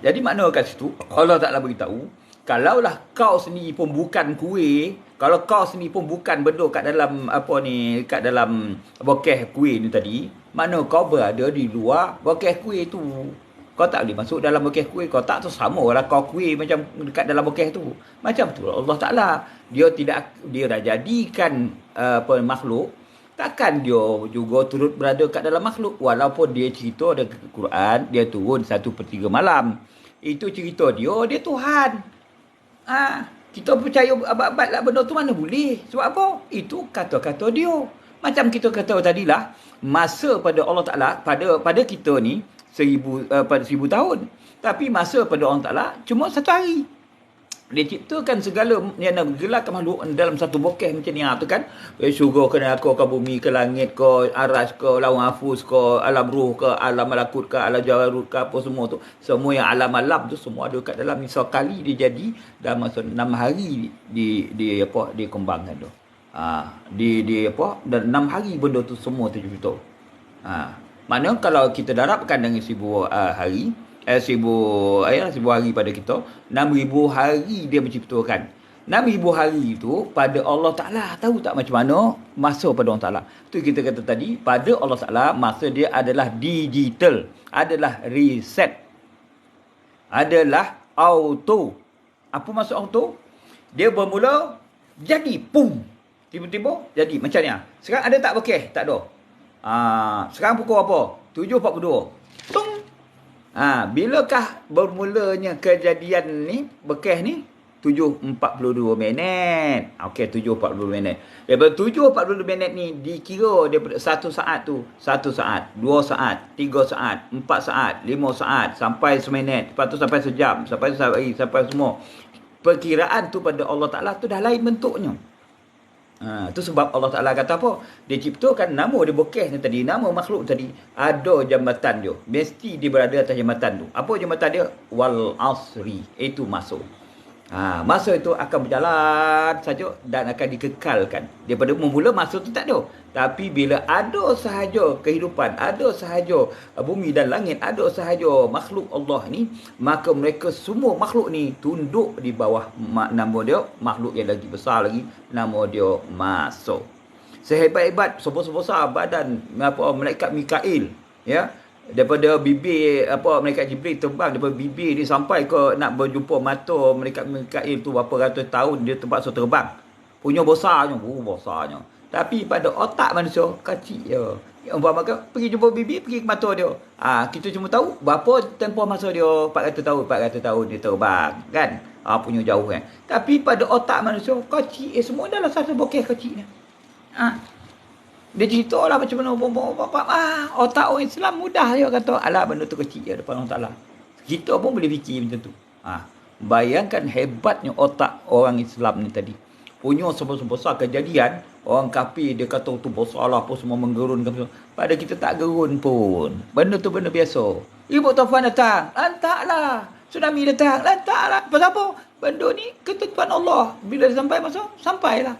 Jadi makna kat situ Allah Ta'ala beritahu, kalaulah kau sendiri pun bukan kuih, kalau kau sendiri pun bukan benda kat dalam kat dalam bokeh kuih ni tadi, mana kau berada di luar bokeh kuih tu. Kau tak boleh masuk dalam bokeh kuih. Kau tak tu sama lah kau kuih macam dekat dalam bokeh tu. Macam tu Allah Ta'ala. Dia dah jadikan makhluk. Takkan dia juga turut berada kat dalam makhluk. Walaupun dia cerita dalam Quran, dia turun 1/3 malam. Itu cerita dia Tuhan. Kita percaya abad-abad lah benda tu, mana boleh. Sebab apa? Itu kata-kata dia. Macam kita kata tadilah, masa pada Allah Ta'ala, pada kita ni, 1000 tahun. Tapi masa pada Allah Ta'ala cuma 1 hari. Dia ciptakan segala yang gelarkan makhluk dalam satu bokeh macam ni tu kan. Syurga ke neraka ke bumi ke langit ke aras ke lauh mahfuz ke alam ruh ke alam malakut ke alam jawarut ke apa semua tu. Semua yang alam-alam tu semua ada kat dalam ni. Sekali dia jadi dalam masa 6 hari dikembangkan tu. Dan 6 hari benda tu semua tercipta. Mana kalau kita darabkan dengan 1000 hari, 1000 hari pada kita, 6000 hari dia menciptakan. 6000 hari itu pada Allah Ta'ala. Tahu tak macam mana masa pada Allah Ta'ala? Tu kita kata tadi, pada Allah Ta'ala masa dia adalah digital, adalah reset, adalah auto. Apa maksud auto? Dia bermula jadi pum, tiba-tiba jadi macam ni. Sekarang ada tak bokeh? Tak ada. Sekarang pukul apa? 7.42. Tung. Bilakah bermulanya kejadian ni, bekeh ni? 7.42 minit. Okey, 7.42 minit. Daripada 7.42 minit ni dikira daripada 1 saat tu, 1 saat, 2 saat, 3 saat, 4 saat, 5 saat, sampai seminit, lepas tu sampai sejam, sampai sehari, sampai semua. Perkiraan tu pada Allah Ta'ala tu dah lain bentuknya. Itu sebab Allah Ta'ala kata apa? Dia ciptakan nama dia bokeh ni tadi, nama makhluk tadi, ada jambatan dia. Mesti dia berada atas jambatan tu. Apa jambatan dia? Wal asri. Itu masuk. Masa itu akan berjalan saja dan akan dikekalkan. Daripada memula masa tu tak ada. Tapi bila ada sahaja kehidupan, ada sahaja bumi dan langit, ada sahaja makhluk Allah ni, maka mereka semua makhluk ni tunduk di bawah nama dia, makhluk yang lagi besar lagi, nama dia masuk. Sehebat-hebat, sebesar badan malaikat Mikail, ya, Daripada bibir malaikat Jibril terbang daripada bibir dia sampai ke nak berjumpa mata malaikat Mikail tu berapa ratus tahun dia terpaksa terbang. Punya besarnya. Tapi pada otak manusia kecil je. Umpama pergi jumpa bibir, pergi ke mata dia. Kita cuma tahu berapa tempoh masa dia 400 tahun dia terbang kan. Punya jauh kan. Tapi pada otak manusia kecil semua dalam satu bokeh kecil ni. Dia cerita lah macam mana otak orang Islam mudah je kata alah benda tu kecil je depan Allah Ta'ala. Kita pun boleh fikir macam tu. Bayangkan hebatnya otak orang Islam ni tadi. Punya sebesar kejadian orang kafir dia kata tu besar lah apa semua menggerunkan. Pada kita tak gerun pun. Benda tu benda biasa. Ibu taufan datang, lantaklah. Tsunami datang, lantaklah. Pasal apa? Benda ni ketentuan Allah. Bila sampai masa, sampailah.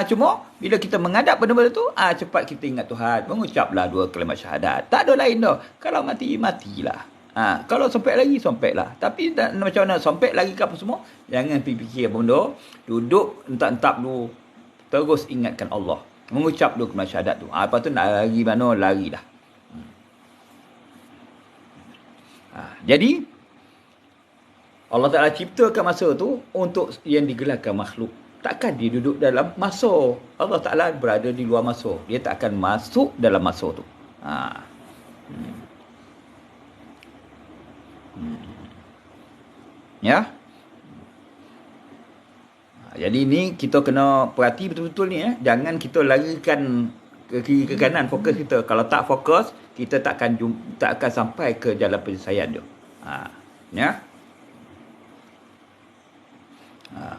Cuma bila kita menghadap benda-benda tu, cepat kita ingat Tuhan. Mengucaplah 2 kalimat syahadat. Tak ada lain dah. Kalau mati, matilah. Kalau sompek lagi, sompeklah. Tapi macam mana sompek lagi ke apa semua, jangan fikir apa benda. Duduk, entap-entap dulu. Terus ingatkan Allah. Mengucap 2 kalimat syahadat tu. Lepas tu nak lari mana, larilah. Jadi, Allah Ta'ala ciptakan masa tu untuk yang digelarkan makhluk. Takkan dia duduk dalam masa. Allah Ta'ala berada di luar masa. Dia tak akan masuk dalam masa tu. Ya. Jadi ni kita kena perhati betul-betul ni. Jangan kita larikan ke kiri ke kanan fokus kita. Kalau tak fokus, kita tak akan sampai ke jalan penyelesaian dia. Ya.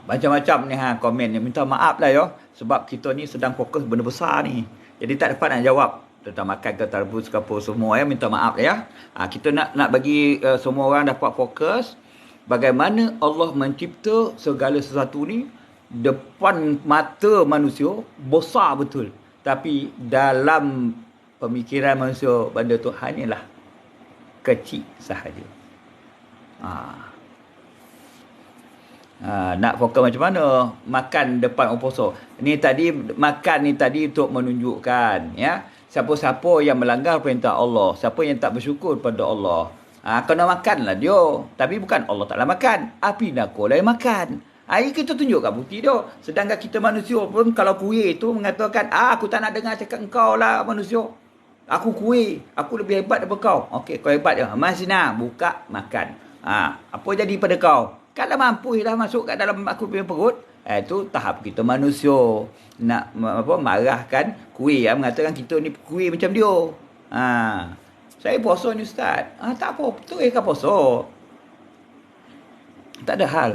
Macam-macam ni komen ni. Minta maaf lah sebab kita ni sedang fokus benda besar ni. Jadi tak dapat nak jawab tentang makan ke tarbus ke apa semua minta maaf ya. Kita nak bagi semua orang dapat fokus bagaimana Allah mencipta segala sesuatu ni depan mata manusia besar betul. Tapi dalam pemikiran manusia benda tu hanyalah kecil sahaja. Nak fokus macam mana makan depan orang puasa ni tadi, makan ni tadi untuk menunjukkan ya, siapa-siapa yang melanggar perintah Allah, siapa yang tak bersyukur pada Allah, kena makanlah dia. Tapi bukan Allah Ta'ala makan, api neraka lah yang makan. Ini kita tunjukkan bukti dia. Sedangkan kita manusia pun kalau kuih tu mengatakan aku tak nak dengar cakap engkau lah manusia, aku kuih, aku lebih hebat daripada kau. Okey, kau hebat je, masih nak buka makan. Apa jadi pada kau? Kalau mampu dah masuk kat dalam aku punya perut, itu tahap kita manusia nak marahkan kuih, mengatakan kita ni kuih macam dia. Saya puasa ni ustaz. Tak apa, betul kan puasa. Tak ada hal.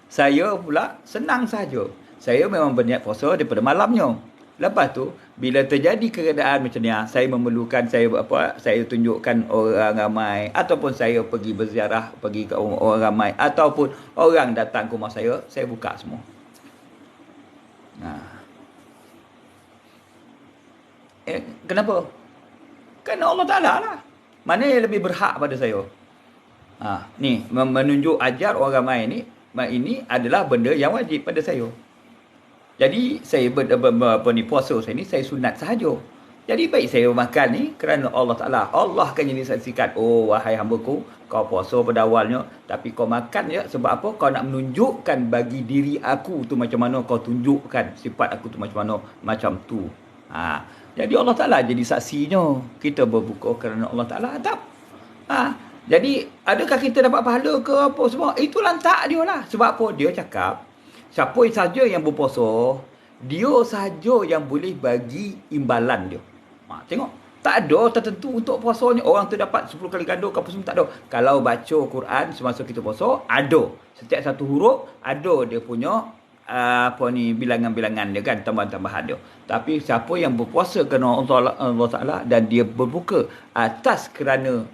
Saya pula senang saja. Saya memang berniat puasa daripada malamnya. Lepas tu bila terjadi keadaan macam ni, saya memerlukan saya tunjukkan orang ramai ataupun saya pergi berziarah, pergi ke orang ramai ataupun orang datang ke rumah saya buka semua. Kenapa? Kerana Allah Ta'ala lah. Mana yang lebih berhak pada saya? Ni menunjuk ajar orang ramai ni, ini adalah benda yang wajib pada saya. Jadi saya puasa saya ni saya sunat sahaja. Jadi baik saya makan ni kerana Allah Ta'ala. Allah akan jadi saksikan, oh wahai hamba-Ku, kau puasa pada awalnya tapi kau makan je sebab apa? Kau nak menunjukkan bagi diri aku tu macam mana, kau tunjukkan sifat aku tu macam mana, macam tu. Jadi Allah Ta'ala jadi saksinya. Kita berbuka kerana Allah Ta'ala adab. Jadi adakah kita dapat pahala ke apa semua? Itu lantak dia lah. Sebab apa? Dia cakap siapa saja yang berpuasa, dia saja yang boleh bagi imbalan dia. Tengok, tak ada tertentu untuk puasanya. Orang tu dapat 10 kali ganda ke apa semua, tak ada. Kalau baca Quran semasa kita puasa, ada. Setiap satu huruf, ada dia punya bilangan-bilangan dia kan, tambahan-tambahan dia. Tapi siapa yang berpuasa kerana Allah Ta'ala dan dia berbuka atas kerana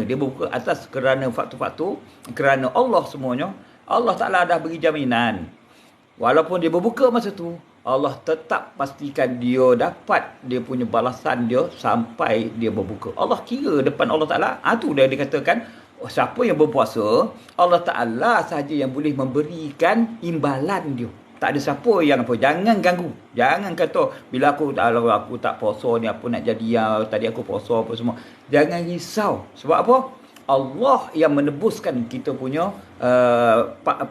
dia berbuka atas kerana faktor-faktor, kerana Allah semuanya, Allah Ta'ala dah beri jaminan. Walaupun dia berbuka masa tu, Allah tetap pastikan dia dapat dia punya balasan dia sampai dia berbuka. Allah kira depan Allah Ta'ala. Tu dia dikatakan, siapa yang berpuasa, Allah Ta'ala sahaja yang boleh memberikan imbalan dia. Tak ada siapa yang apa. Jangan ganggu. Jangan kata, bila kalau aku tak puasa ni, apa nak jadi, tadi aku puasa apa semua. Jangan risau. Sebab apa? Allah yang menebuskan kita punya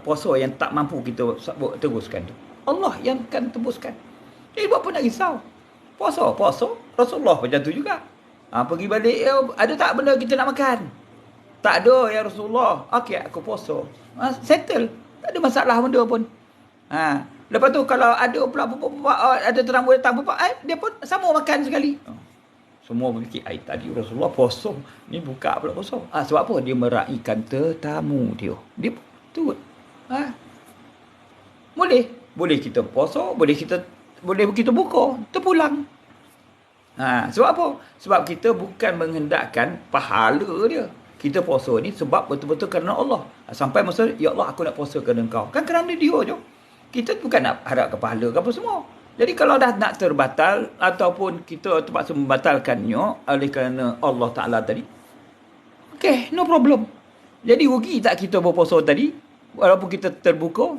puasa yang tak mampu kita teruskan tu. Allah yang akan tebuskan. Jadi buat apa nak risau? Puasa. Rasulullah macam tu juga. Pergi balik, ada tak benda kita nak makan? Tak ada ya Rasulullah. Okey, aku puasa. Settle. Tak ada masalah benda pun. Lepas tu kalau ada pula ada tetamu datang dia pun sama makan sekali. Semua berfikir, tadi Rasulullah puasa, ni buka pula puasa. Sebab apa? Dia meraihkan tetamu dia. Dia betul. Boleh kita puasa, boleh kita buka, terpulang. Sebab apa? Sebab kita bukan menghendakkan pahala dia. Kita puasa ni sebab betul-betul kerana Allah. Sampai masa, ya Allah, aku nak puasa kerana Engkau. Kan kerana dia je. Kita bukan nak harapkan pahala ke apa semua. Jadi kalau dah nak terbatal ataupun kita terpaksa membatalkannya oleh kerana Allah Ta'ala tadi, okay, no problem. Jadi rugi tak kita berpuasa tadi walaupun kita terbuka?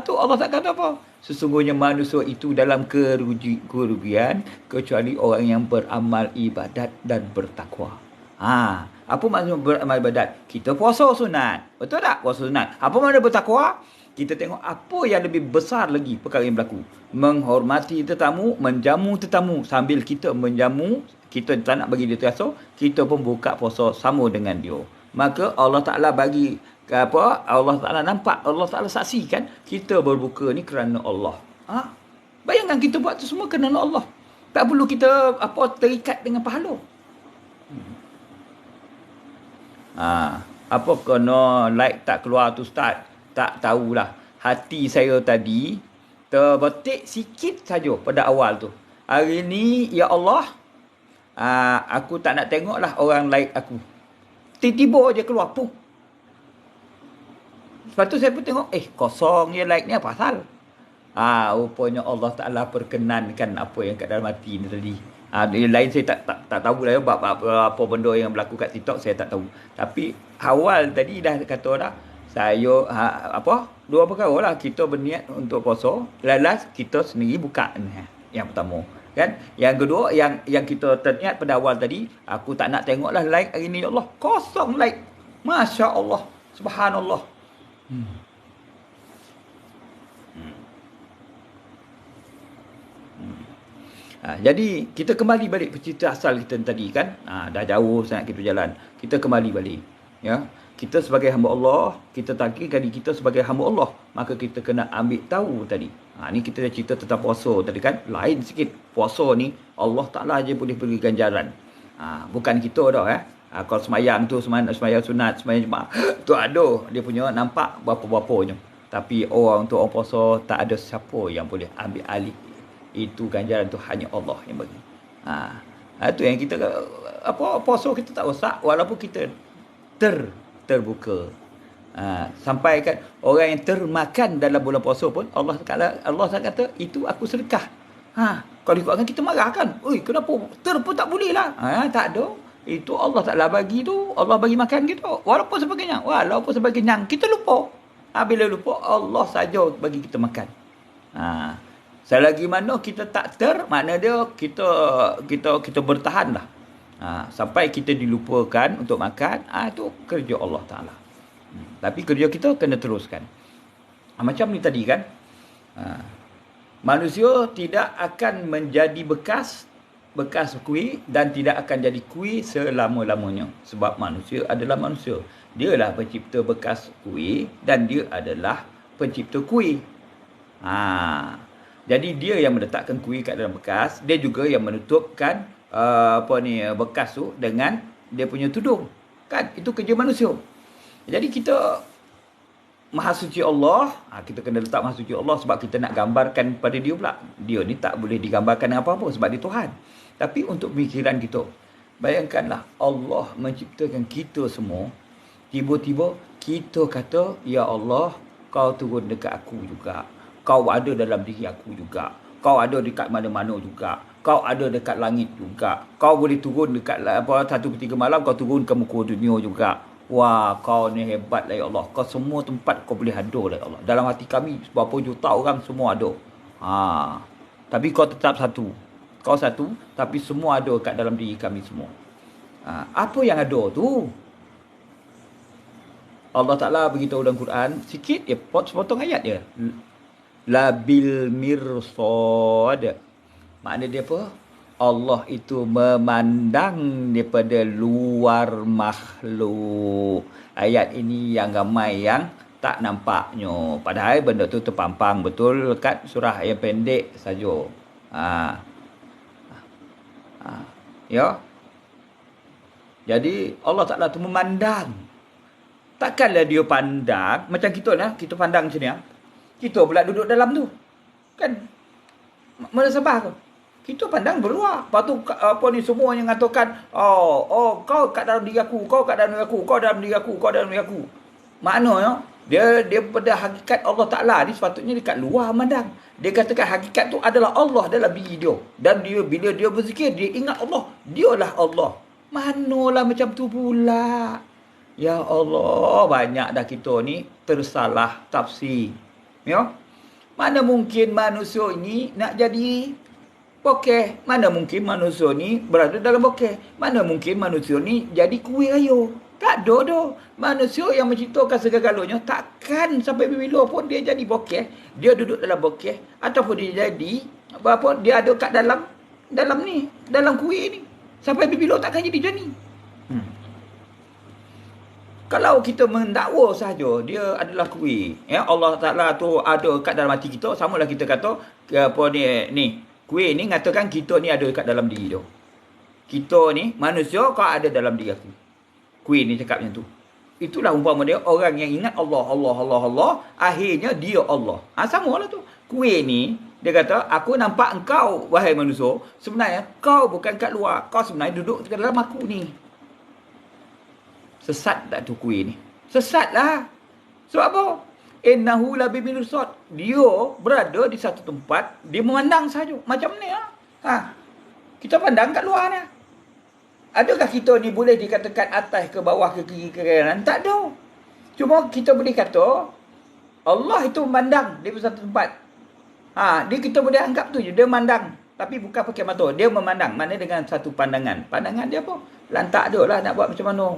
Tu Allah tak kata apa. Sesungguhnya manusia itu dalam kerugian kecuali orang yang beramal ibadat dan bertakwa. Apa maksud beramal ibadat? Kita puasa sunat. Betul tak? Puasa sunat. Apa makna bertakwa? Kita tengok apa yang lebih besar lagi perkara yang berlaku. Menghormati tetamu, menjamu tetamu. Sambil kita menjamu, kita tak nak bagi dia terasa, kita pun buka puasa sama dengan dia. Maka Allah Ta'ala bagi Allah Ta'ala nampak, Allah Ta'ala saksikan kita berbuka ni kerana Allah. Bayangkan kita buat tu semua kerana Allah. Tak perlu kita terikat dengan pahala. Apa kena like tak keluar tu Ustaz? Tak tahulah. Hati saya tadi terbetik sikit saja pada awal tu. Hari ni, ya Allah, aku tak nak tengok lah orang like aku. Tiba-tiba je keluar, pum. Lepas tu saya pun tengok, kosong je like ni, apa pasal? Rupanya Allah Ta'ala perkenankan apa yang kat dalam hati ni tadi. Yang lain saya tak tahu lah apa benda yang berlaku kat TikTok, saya tak tahu. Tapi awal tadi dah kata dah, saya dua perkara lah. Kita berniat untuk puasa, lalas kita sendiri buka ni. Yang pertama kan. Yang kedua, yang kita terniat pada awal tadi, aku tak nak tengok lah like hari ni, ya Allah, kosong like. Masya Allah, subhanallah. Jadi kita kembali balik cerita asal kita tadi kan. Dah jauh sangat kita jalan. Kita kembali balik, ya. Kita sebagai hamba Allah, kita takdirkan diri kita sebagai hamba Allah, maka kita kena ambil tahu tadi. Ni kita dah cerita tentang puasa tadi kan. Lain sikit. Puasa ni Allah Ta'ala je boleh beri ganjaran. Bukan kita dah kalau semayang tu, semayang sunat, semayang jemaah, tu ada dia punya nampak berapa-berapanya. Tapi orang puasa tak ada siapa yang boleh ambil alih. Itu ganjaran tu hanya Allah yang bagi. Itu yang kita puasa kita tak rosak walaupun kita terbuka. Sampai kan orang yang termakan dalam bulan puasa pun Allah kata itu aku sedekah. Kalau ikutkan kita marah kan. Kenapa pun tak boleh lah. Tak ada. Itu Allah Ta'ala bagi tu. Allah bagi makan kita. Walaupun sebagainya. Kita lupa. Bila lupa, Allah saja bagi kita makan. Selagi mana kita tak makna dia kita bertahan lah. Sampai kita dilupakan untuk makan, itu kerja Allah Ta'ala. Tapi kerja kita kena teruskan. Macam ni tadi kan. Manusia tidak akan menjadi bekas kuih dan tidak akan jadi kuih selama-lamanya. Sebab manusia adalah manusia. Dialah pencipta bekas kuih dan dia adalah pencipta kuih. Jadi dia yang meletakkan kuih kat dalam bekas, dia juga yang menutupkan bekas tu dengan dia punya tudung. Kan? Itu kerja manusia. Jadi kita Maha Suci Allah, kita kena letak Maha Suci Allah sebab kita nak gambarkan pada dia pula. Dia ni tak boleh digambarkan dengan apa-apa sebab dia Tuhan. Tapi untuk pemikiran kita, bayangkanlah Allah menciptakan kita semua, tiba-tiba kita kata, ya Allah, kau turun dekat aku juga. Kau ada dalam diri aku juga. Kau ada dekat mana-mana juga. Kau ada dekat langit juga. Kau boleh turun dekat 1/3 malam, kau turun ke muka dunia juga. Wah, kau ni hebat lah ya Allah. Kau semua tempat kau boleh ada lah ya Allah. Dalam hati kami berapa juta orang semua ada. Ha. Tapi kau tetap satu. Kau satu, tapi semua ada kat dalam diri kami semua. Ha. Apa yang ada tu? Allah Ta'ala beritahu dalam Quran, sikit je, sepotong ayat je. Labil mirsad. Makna dia apa? Allah itu memandang daripada luar makhluk. Ayat ini yang ramai yang tak nampaknya. Padahal benda tu terpampang betul dekat surah yang pendek saja. Ha. Ha. Ya. Jadi Allah Ta'ala tu memandang. Takkanlah dia pandang macam kita lah, kita pandang macam ni ah. Kita pula duduk dalam tu. Kan mana sabar kau. Kita pandang berluar. Lepas tu apa ni semua yang mengatakan, kau kat dalam diri aku, kau kat dalam diri aku, kau dalam diri aku, kau dalam diri aku. Maknanya dia pada hakikat Allah Ta'ala ni sepatutnya dekat luar mandang. Dia katakan hakikat tu adalah Allah dalam diri dia. Dan dia bila dia berzikir, dia ingat Allah. Dialah Allah. Manalah macam tu pula. Ya Allah, banyak dah kita ni tersalah tafsir. Ya? Mana mungkin manusia ini nak jadi bokeh? Mana mungkin manusia ni berada dalam bokeh? Mana mungkin manusia ni jadi kuih raya? Tak ada dah. Manusia yang menciptakan segala-galanya takkan sampai bila pun dia jadi bokeh, dia duduk dalam bokeh ataupun dia jadi apa dia ada kat dalam ni, dalam kuih ni. Sampai bila takkan jadi jadi. Kalau kita mendakwa saja dia adalah kuih, ya Allah Taala tu ada kat dalam hati kita, samalah kita kata apa ni kuih ni ngatakan kita ni ada kat dalam diri dia. Kita ni manusia kau ada dalam diri aku. Kuih ni cakap macam tu. Itulah umpama dia orang yang ingat Allah, akhirnya dia Allah. Samalah tu. Kuih ni dia kata aku nampak engkau wahai manusia, sebenarnya kau bukan kat luar, kau sebenarnya duduk kat dalam aku ni. Sesat tak tu kuih ni? Sesat lah. Sebab apa? Innahu labi mirsad. Dia berada di satu tempat, dia memandang saja. Macam ni lah. Kita pandang kat luar ni. Adakah kita ni boleh dikatakan atas ke bawah ke kiri ke kanan? Tak ada. Cuma kita boleh kata Allah itu memandang di satu tempat. Dia kita boleh anggap tu je, dia memandang. Tapi bukan pakai mata, dia memandang. Maknanya dengan satu pandangan. Pandangan dia apa? Lantak dia lah nak buat macam mana.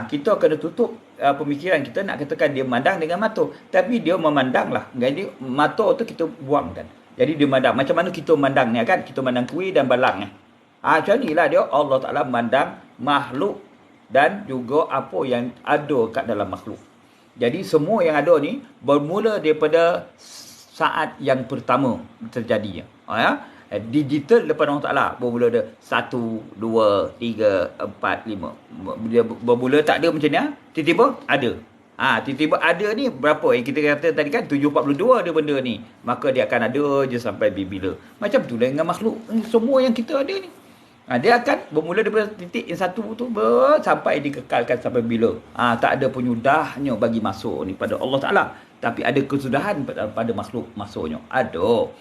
Kita kena tutup pemikiran kita nak katakan dia memandang dengan mata. Tapi dia memandang lah. Jadi mata tu kita buangkan. Jadi dia memandang. Macam mana kita memandang ni kan? Kita memandang kuih dan balang ni. Macam ni lah dia Allah Ta'ala memandang makhluk dan juga apa yang ada kat dalam makhluk. Jadi semua yang ada ni bermula daripada saat yang pertama terjadinya. Digital depan Allah Ta'ala bermula dia 1, 2, 3, 4, 5. Dia bermula tak ada macam ni. Tiba-tiba ada. Tiba-tiba ada ni berapa yang kita kata tadi kan 742 dia benda ni. Maka dia akan ada je sampai bila. Macam tu lah dengan makhluk semua yang kita ada ni. Dia akan bermula daripada titik yang satu tu sampai dikekalkan sampai bila. Tak ada penyudahnya bagi masuk ni pada Allah Ta'ala. Tapi ada kesudahan pada makhluk masuknya. Ada.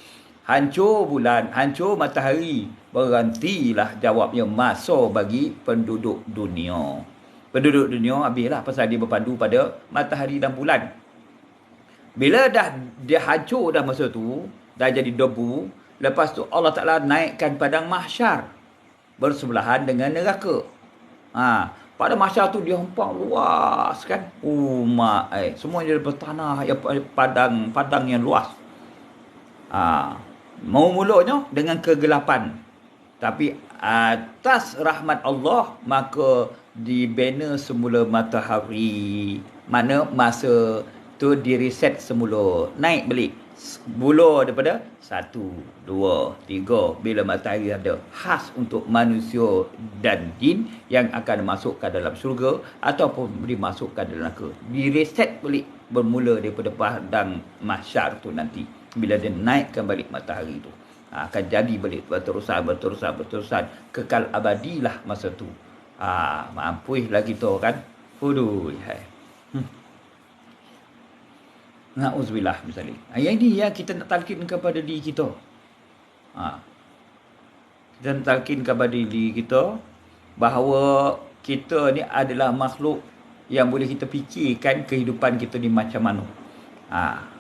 Hancur bulan, hancur matahari. Berhentilah jawabnya masa bagi penduduk dunia. Penduduk dunia habislah pasal dia berpandu pada matahari dan bulan. Bila dah dia hancur dah masa tu, dah jadi debu, lepas tu Allah Ta'ala naikkan padang mahsyar bersebelahan dengan neraka. Pada mahsyar tu dia hempang luas kan. Semuanya daripada tanah yang padang yang luas. Mau mulanya dengan kegelapan. Tapi atas rahmat Allah maka dibina semula matahari. Mana masa tu direset semula, naik balik. Mula daripada 1, 2, 3 bila matahari ada khas untuk manusia dan jin yang akan masuk ke dalam syurga ataupun dimasukkan dalam neraka. Direset balik bermula daripada padang mahsyar tu nanti. Bila dia naikkan balik matahari tu, akan jadi balik berterusan kekal abadilah masa tu. Mampuilah kita kan. Na'udzubillah misalnya. Yang ini yang kita nak talqin kepada diri kita. Kita nak talqin kepada diri kita bahawa kita ni adalah makhluk yang boleh kita fikirkan kehidupan kita ni macam mana.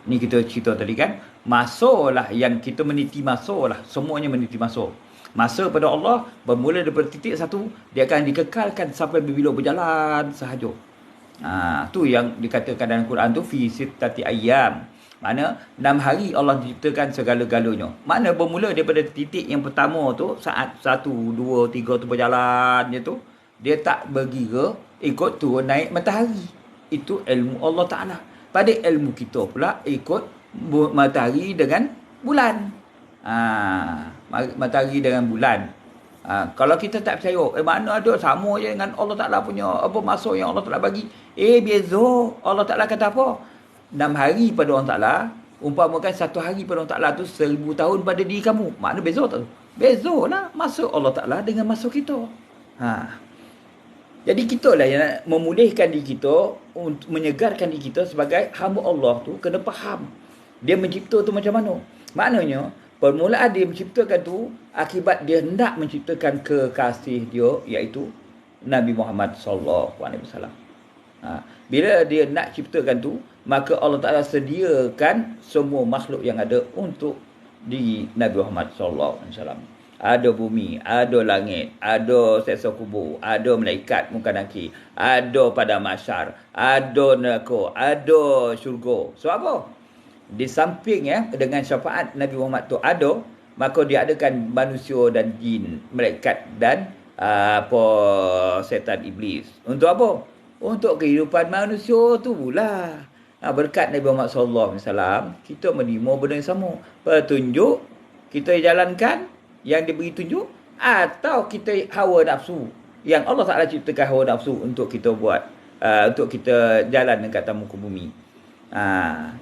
Ni kita cerita tadi kan. Masuklah yang kita meniti masuklah. Semuanya meniti masuk. Masa pada Allah bermula daripada titik satu, dia akan dikekalkan sampai bila berjalan sahaja. Tu yang dikatakan dalam Quran tu fi sittati ayyam. Mana 6 hari Allah ciptakan segala-galanya. Mana bermula daripada titik yang pertama tu, saat 1, 2, 3 tu berjalan je tu, dia tak bergira ikut turun naik matahari. Itu ilmu Allah Ta'ala. Pada ilmu kita pula ikut matahari dengan bulan. Matahari dengan bulan. Kalau kita tak percaya, mana ada sama je dengan Allah Ta'ala punya apa masa yang Allah Ta'ala bagi. Beza. Allah Ta'ala kata apa? 6 hari pada Allah Ta'ala, umpamakan 1 hari pada Allah Ta'ala tu 1000 tahun pada diri kamu. Mana beza tak? Beza lah masa Allah Ta'ala dengan masa kita. Jadi kita lah yang nak memulihkan diri kita, untuk menyegarkan diri kita sebagai hamba Allah tu, kena faham dia mencipta tu macam mana. Maknanya, permulaan dia menciptakan tu, akibat dia hendak menciptakan kekasih dia, iaitu Nabi Muhammad SAW. Bila dia nak ciptakan tu, maka Allah Ta'ala sediakan semua makhluk yang ada untuk diri Nabi Muhammad SAW. Ada bumi, ada langit, ada seksa kubur, ada malaikat muka nakir, ada pada mahsyar, ada neraka, ada syurga. Sebab apa? Di samping dengan syafaat Nabi Muhammad tu ada, maka dia adakan manusia dan jin, malaikat dan setan iblis. Untuk apa? Untuk kehidupan manusia tu pula. Berkat Nabi Muhammad SAW, kita menerima benda yang sama. Petunjuk, kita jalankan yang diberi tunjuk, atau kita hawa nafsu yang Allah Ta'ala ciptakan hawa nafsu untuk kita buat, untuk kita jalan dekat muka bumi.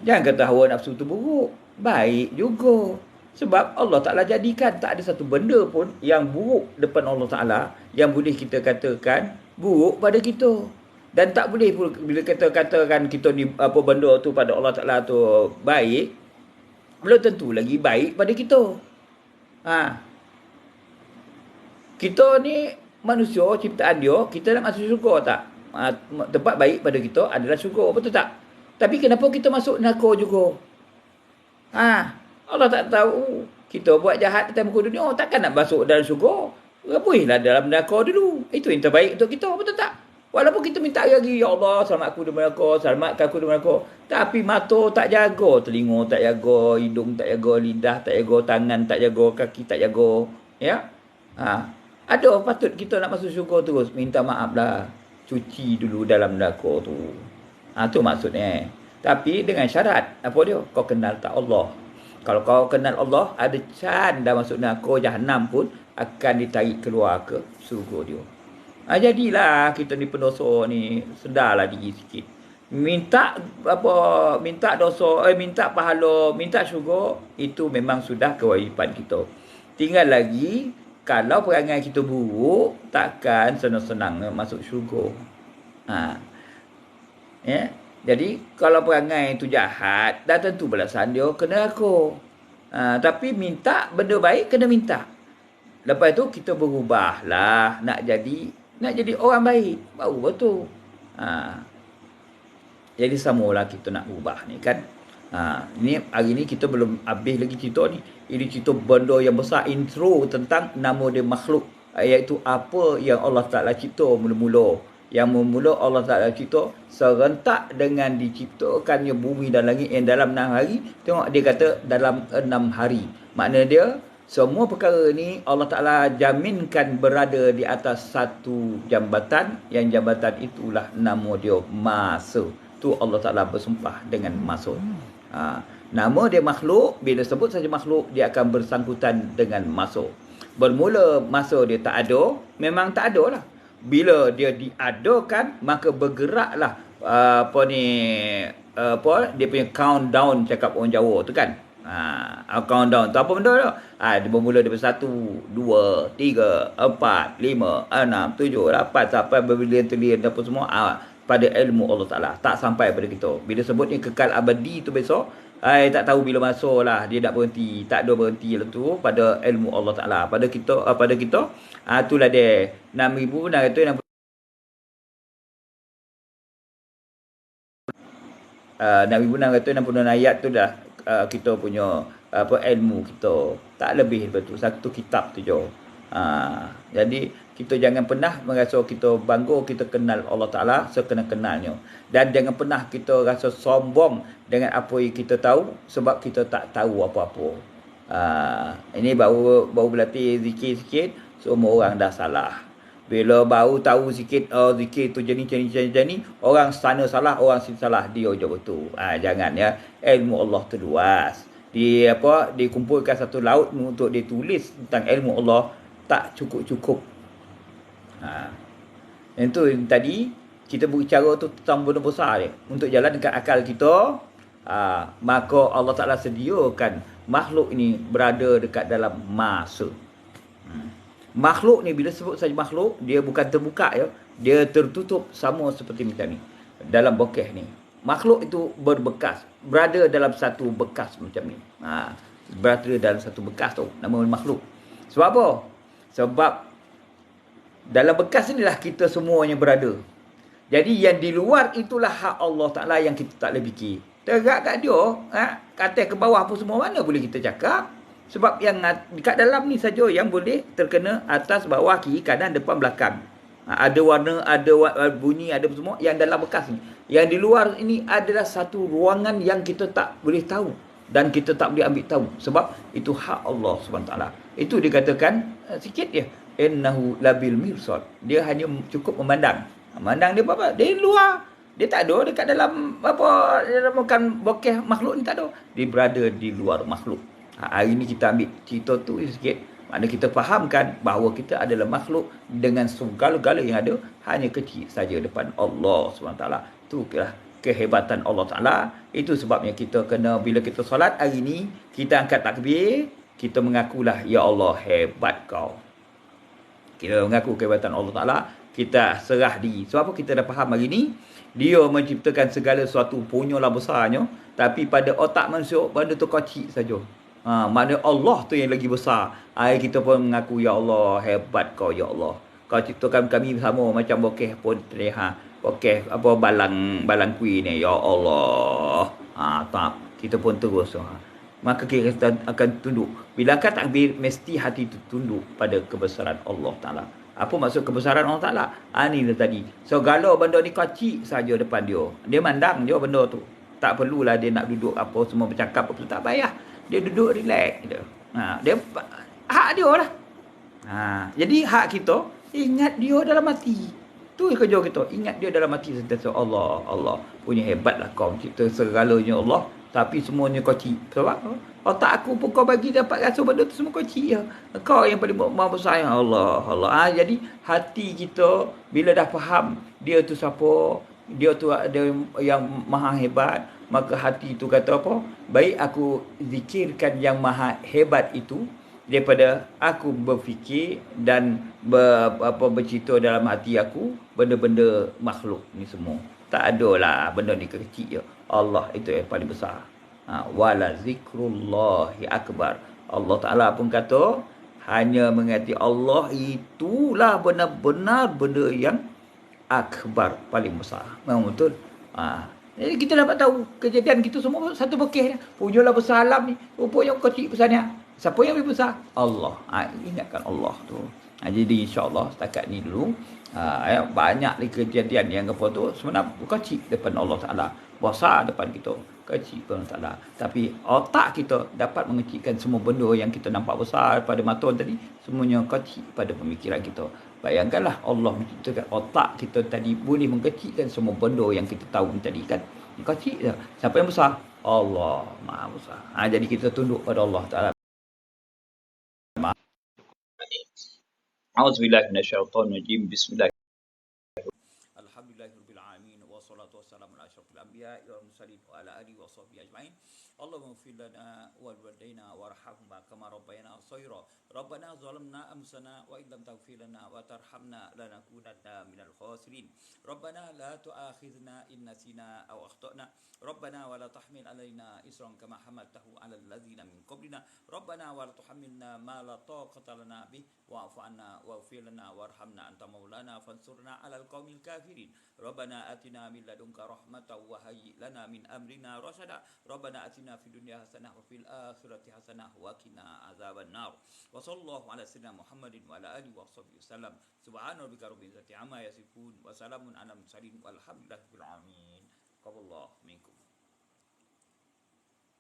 Jangan kata hawa nafsu tu buruk, baik juga. Sebab Allah Ta'ala jadikan tak ada satu benda pun yang buruk depan Allah Ta'ala yang boleh kita katakan buruk pada kita. Dan tak boleh pun bila kita katakan kita ni apa benda tu pada Allah Ta'ala tu baik, belum tentu lagi baik pada kita. Kita ni manusia ciptaan dia, kita nak masuk syurga tak? Tempat baik pada kita adalah syurga, betul tak? Tapi kenapa kita masuk neraka juga? Allah tak tahu kita buat jahat dalam muka dunia, takkan nak masuk dalam syurga? Rapuhlah dalam neraka dulu. Itu yang terbaik untuk kita, betul tak? Walaupun kita minta lagi, ya Allah, selamat aku dari neraka, selamatkan aku dari neraka. Tapi mata tak jaga, telinga tak jaga, hidung tak jaga, lidah tak jaga, tangan tak jaga, kaki tak jaga. Ya? Ada patut kita nak masuk syurga terus, minta maaf lah. Cuci dulu dalam neraka tu. Tu maksudnya. Tapi dengan syarat, apa dia? Kau kenal tak Allah. Kalau kau kenal Allah, ada can dah masuk neraka Jahannam pun akan ditarik keluar ke syurga dia. Jadilah kita ni pendosa ni, sedarlah diri sikit. Minta dosa, minta pahala, minta syurga, itu memang sudah kewajipan kita. Tinggal lagi, kalau perangai kita buruk, takkan senang-senang masuk syurga. Jadi, kalau perangai itu jahat, dah tentu balasan dia kena aku. Tapi minta benda baik, kena minta. Lepas tu, kita berubahlah. Nak jadi orang baik. Baru betul. Jadi, samalah kita nak ubah ni kan. Hari ni kita belum habis lagi cerita ni. Ini cerita benda yang besar, intro tentang nama dia makhluk, iaitu apa yang Allah Ta'ala cipta mula-mula. Yang mula Allah Ta'ala cipta serentak dengan diciptakannya bumi dan langit yang dalam 6 hari. Tengok dia kata dalam 6 hari. Maknanya dia, semua perkara ni Allah Ta'ala jaminkan berada di atas satu jambatan, yang jambatan itulah nama dia masa. Tu Allah Ta'ala bersumpah dengan masa. Nama dia makhluk, bila sebut saja makhluk, dia akan bersangkutan dengan masa. Bermula masa dia tak ada, memang tak ada lah. Bila dia diadakan, maka bergeraklah dia punya countdown, cakap orang Jawa tu kan. Countdown tu apa benda tu? Dia bermula daripada 1, 2, 3, 4, 5, 6, 7, 8 sampai berbilion-trilion apa semua. Pada ilmu Allah Ta'ala, tak sampai pada kita. Bila sebut ni kekal abadi tu besok, tak tahu bila masuk lah dia nak berhenti. Tak ada berhenti lah tu pada ilmu Allah Ta'ala. Pada kita, itulah dia 6,600 Nabi Bunang kata 60 ayat tu dah kita punya ilmu kita. Tak lebih daripada tu. Satu kitab tu je. Jadi kita jangan pernah merasa kita bangga kita kenal Allah Ta'ala sekenal-kenalnya. Dan jangan pernah kita rasa sombong dengan apa yang kita tahu sebab kita tak tahu apa-apa. Ini baru berlatih zikir sikit, semua orang dah salah. Bila baru tahu sikit, zikir tu jadi, orang sana salah, orang sini salah, dia je betul. Jangan ya. Ilmu Allah tu luas. Dikumpulkan satu laut untuk ditulis tentang ilmu Allah tak cukup-cukup. Itu tadi kita berbicara tu tentang benda besar dia. Untuk jalan dekat akal kita, maka Allah Ta'ala sediakan makhluk ini berada dekat dalam masa. Makhluk ni bila sebut saja makhluk, dia bukan terbuka ya. Dia tertutup sama seperti macam ni. Dalam bokeh ni. Makhluk itu berbekas. Berada dalam satu bekas macam ni. Berada dalam satu bekas tu. Nama makhluk. Sebab apa? Sebab dalam bekas inilah kita semuanya berada. Jadi yang di luar itulah hak Allah Ta'ala yang kita tak boleh fikir. Tergak kat dia, kata ke bawah pun semua mana boleh kita cakap. Sebab yang dekat dalam ni saja yang boleh terkena atas, bawah, kiri, kanan, depan, belakang. Ada warna, ada bunyi, ada semua yang dalam bekas ni. Yang di luar ini adalah satu ruangan yang kita tak boleh tahu. Dan kita tak boleh ambil tahu. Sebab itu hak Allah SWT. Itu dikatakan sikit dia. Innahu labil mirsad. Dia hanya cukup memandang. Memandang dia apa? Dia luar. Dia tak ada dekat dalam bukan bokeh makhluk ni, tak ada. Dia berada di luar makhluk. Hari ni kita ambil cerita tu sikit. Maknanya kita fahamkan bahawa kita adalah makhluk dengan segala-gala yang ada hanya kecil saja depan Allah SWT. Itu kehebatan Allah Ta'ala. Itu sebabnya kita kena, bila kita solat hari ni, kita angkat takbir, kita mengakulah, Ya Allah, hebat kau. Kita mengaku kehebatan Allah Ta'ala. Kita serah diri. Sebab apa kita dah faham hari ni? Dia menciptakan segala sesuatu, punyalah besarnya. Tapi pada otak manusia, benda tu kecil saja. Maknanya Allah tu yang lagi besar. Kita pun mengaku, Ya Allah, hebat kau, Ya Allah. Kau ciptakan kami sama macam bokeh pun terlihat. Bokeh balang kuih ni, Ya Allah. Tak. Kita pun terus. Maka kita akan tunduk. Bila angkat takbir, mesti hati itu tunduk pada kebesaran Allah Ta'ala. Apa maksud kebesaran Allah Ta'ala? Ini tadi. Segala benda ni kecil saja depan dia. Dia mandang je benda tu. Tak perlulah dia nak duduk apa semua bercakap apa, tak payah. Dia duduk relax je. Dia hak dia lah. Jadi hak kita ingat dia dalam hati. Tu kerja kita. Ingat dia dalam hati sentiasa. Allah punya hebatlah kau cipta segalanya Allah. Tapi semuanya kecil. Sebab otak aku pun kau bagi dapat rasa benda tu semua kecil. Kau yang paling maha besar, ya Allah. Jadi hati kita bila dah faham dia tu siapa, dia tu ada yang maha hebat, maka hati tu kata apa? Baik aku zikirkan yang maha hebat itu daripada aku berfikir dan bercerita dalam hati aku benda-benda makhluk ni semua. Tak adalah benda ni kecil je. Allah itu yang paling besar. Wala zikrullahi akbar. Allah Ta'ala pun kata hanya mengingati Allah itulah benar-benar benda yang akbar, paling besar. Memang betul. Jadi kita dapat tahu kejadian kita semua satu bokeh dia. Punyalah besar alam ni. Rupanya kecil besarnya. Siapa yang lebih besar? Allah. Ingatkan Allah tu. Jadi insyaAllah setakat ni dulu. Banyak lagi kejadian yang apa tu sebenarnya kecil depan Allah Ta'ala. Besar depan kita. Kecil depan Allah Ta'ala. Tapi otak kita dapat mengecilkan semua benda yang kita nampak besar pada mata tadi. Semuanya kecil pada pemikiran kita. Bayangkanlah Allah menciptakan otak kita tadi boleh mengecilkan semua benda yang kita tahu tadi kan. Kecil je. Siapa yang besar? Allah Maha Besar. Jadi kita tunduk pada Allah Ta'ala. A'udzubillahi minasyaitonirrajim. Bismillah. Alhamdulillahirabbil alamin wassalatu wassalamu ala asyrofil anbiya'i wal mursalin wa ala alihi washabbihi ajmain. Allahumma ighfir lana wal walidaina warhamhuma kama rabbayana shaghira. Rabbana zalamna anfusana wa illam taghfir lana wa tarhamna lanakunanna minal khasirin. Rabbana la tu'akhidhna in nasina aw akhtana. Rabbana wa la tahmil alaina isran kama hamaltahu 'alal ladzina min qablina. Rabbana wa la tuhammilna ma la taqata lana bih wa'fu 'anna waghfir faghfir lana warhamna anta maulana fansurna 'alal qaumil kafirin. Rabbana atina min ladunka rahmatan wa hayyi lana min amrina rasyada. Rabbana atina fid dunya hasanah wa fil akhirati hasanah wa qina azabannar. Wa sallallahu ala sayyidina Muhammadin wa ala alihi washabihi wasallam. Subhana rabbika rabbil izzati amma yasifun wa salamun alal mursalin walhamdulillahi rabbil alamin. Qaballahu minkum.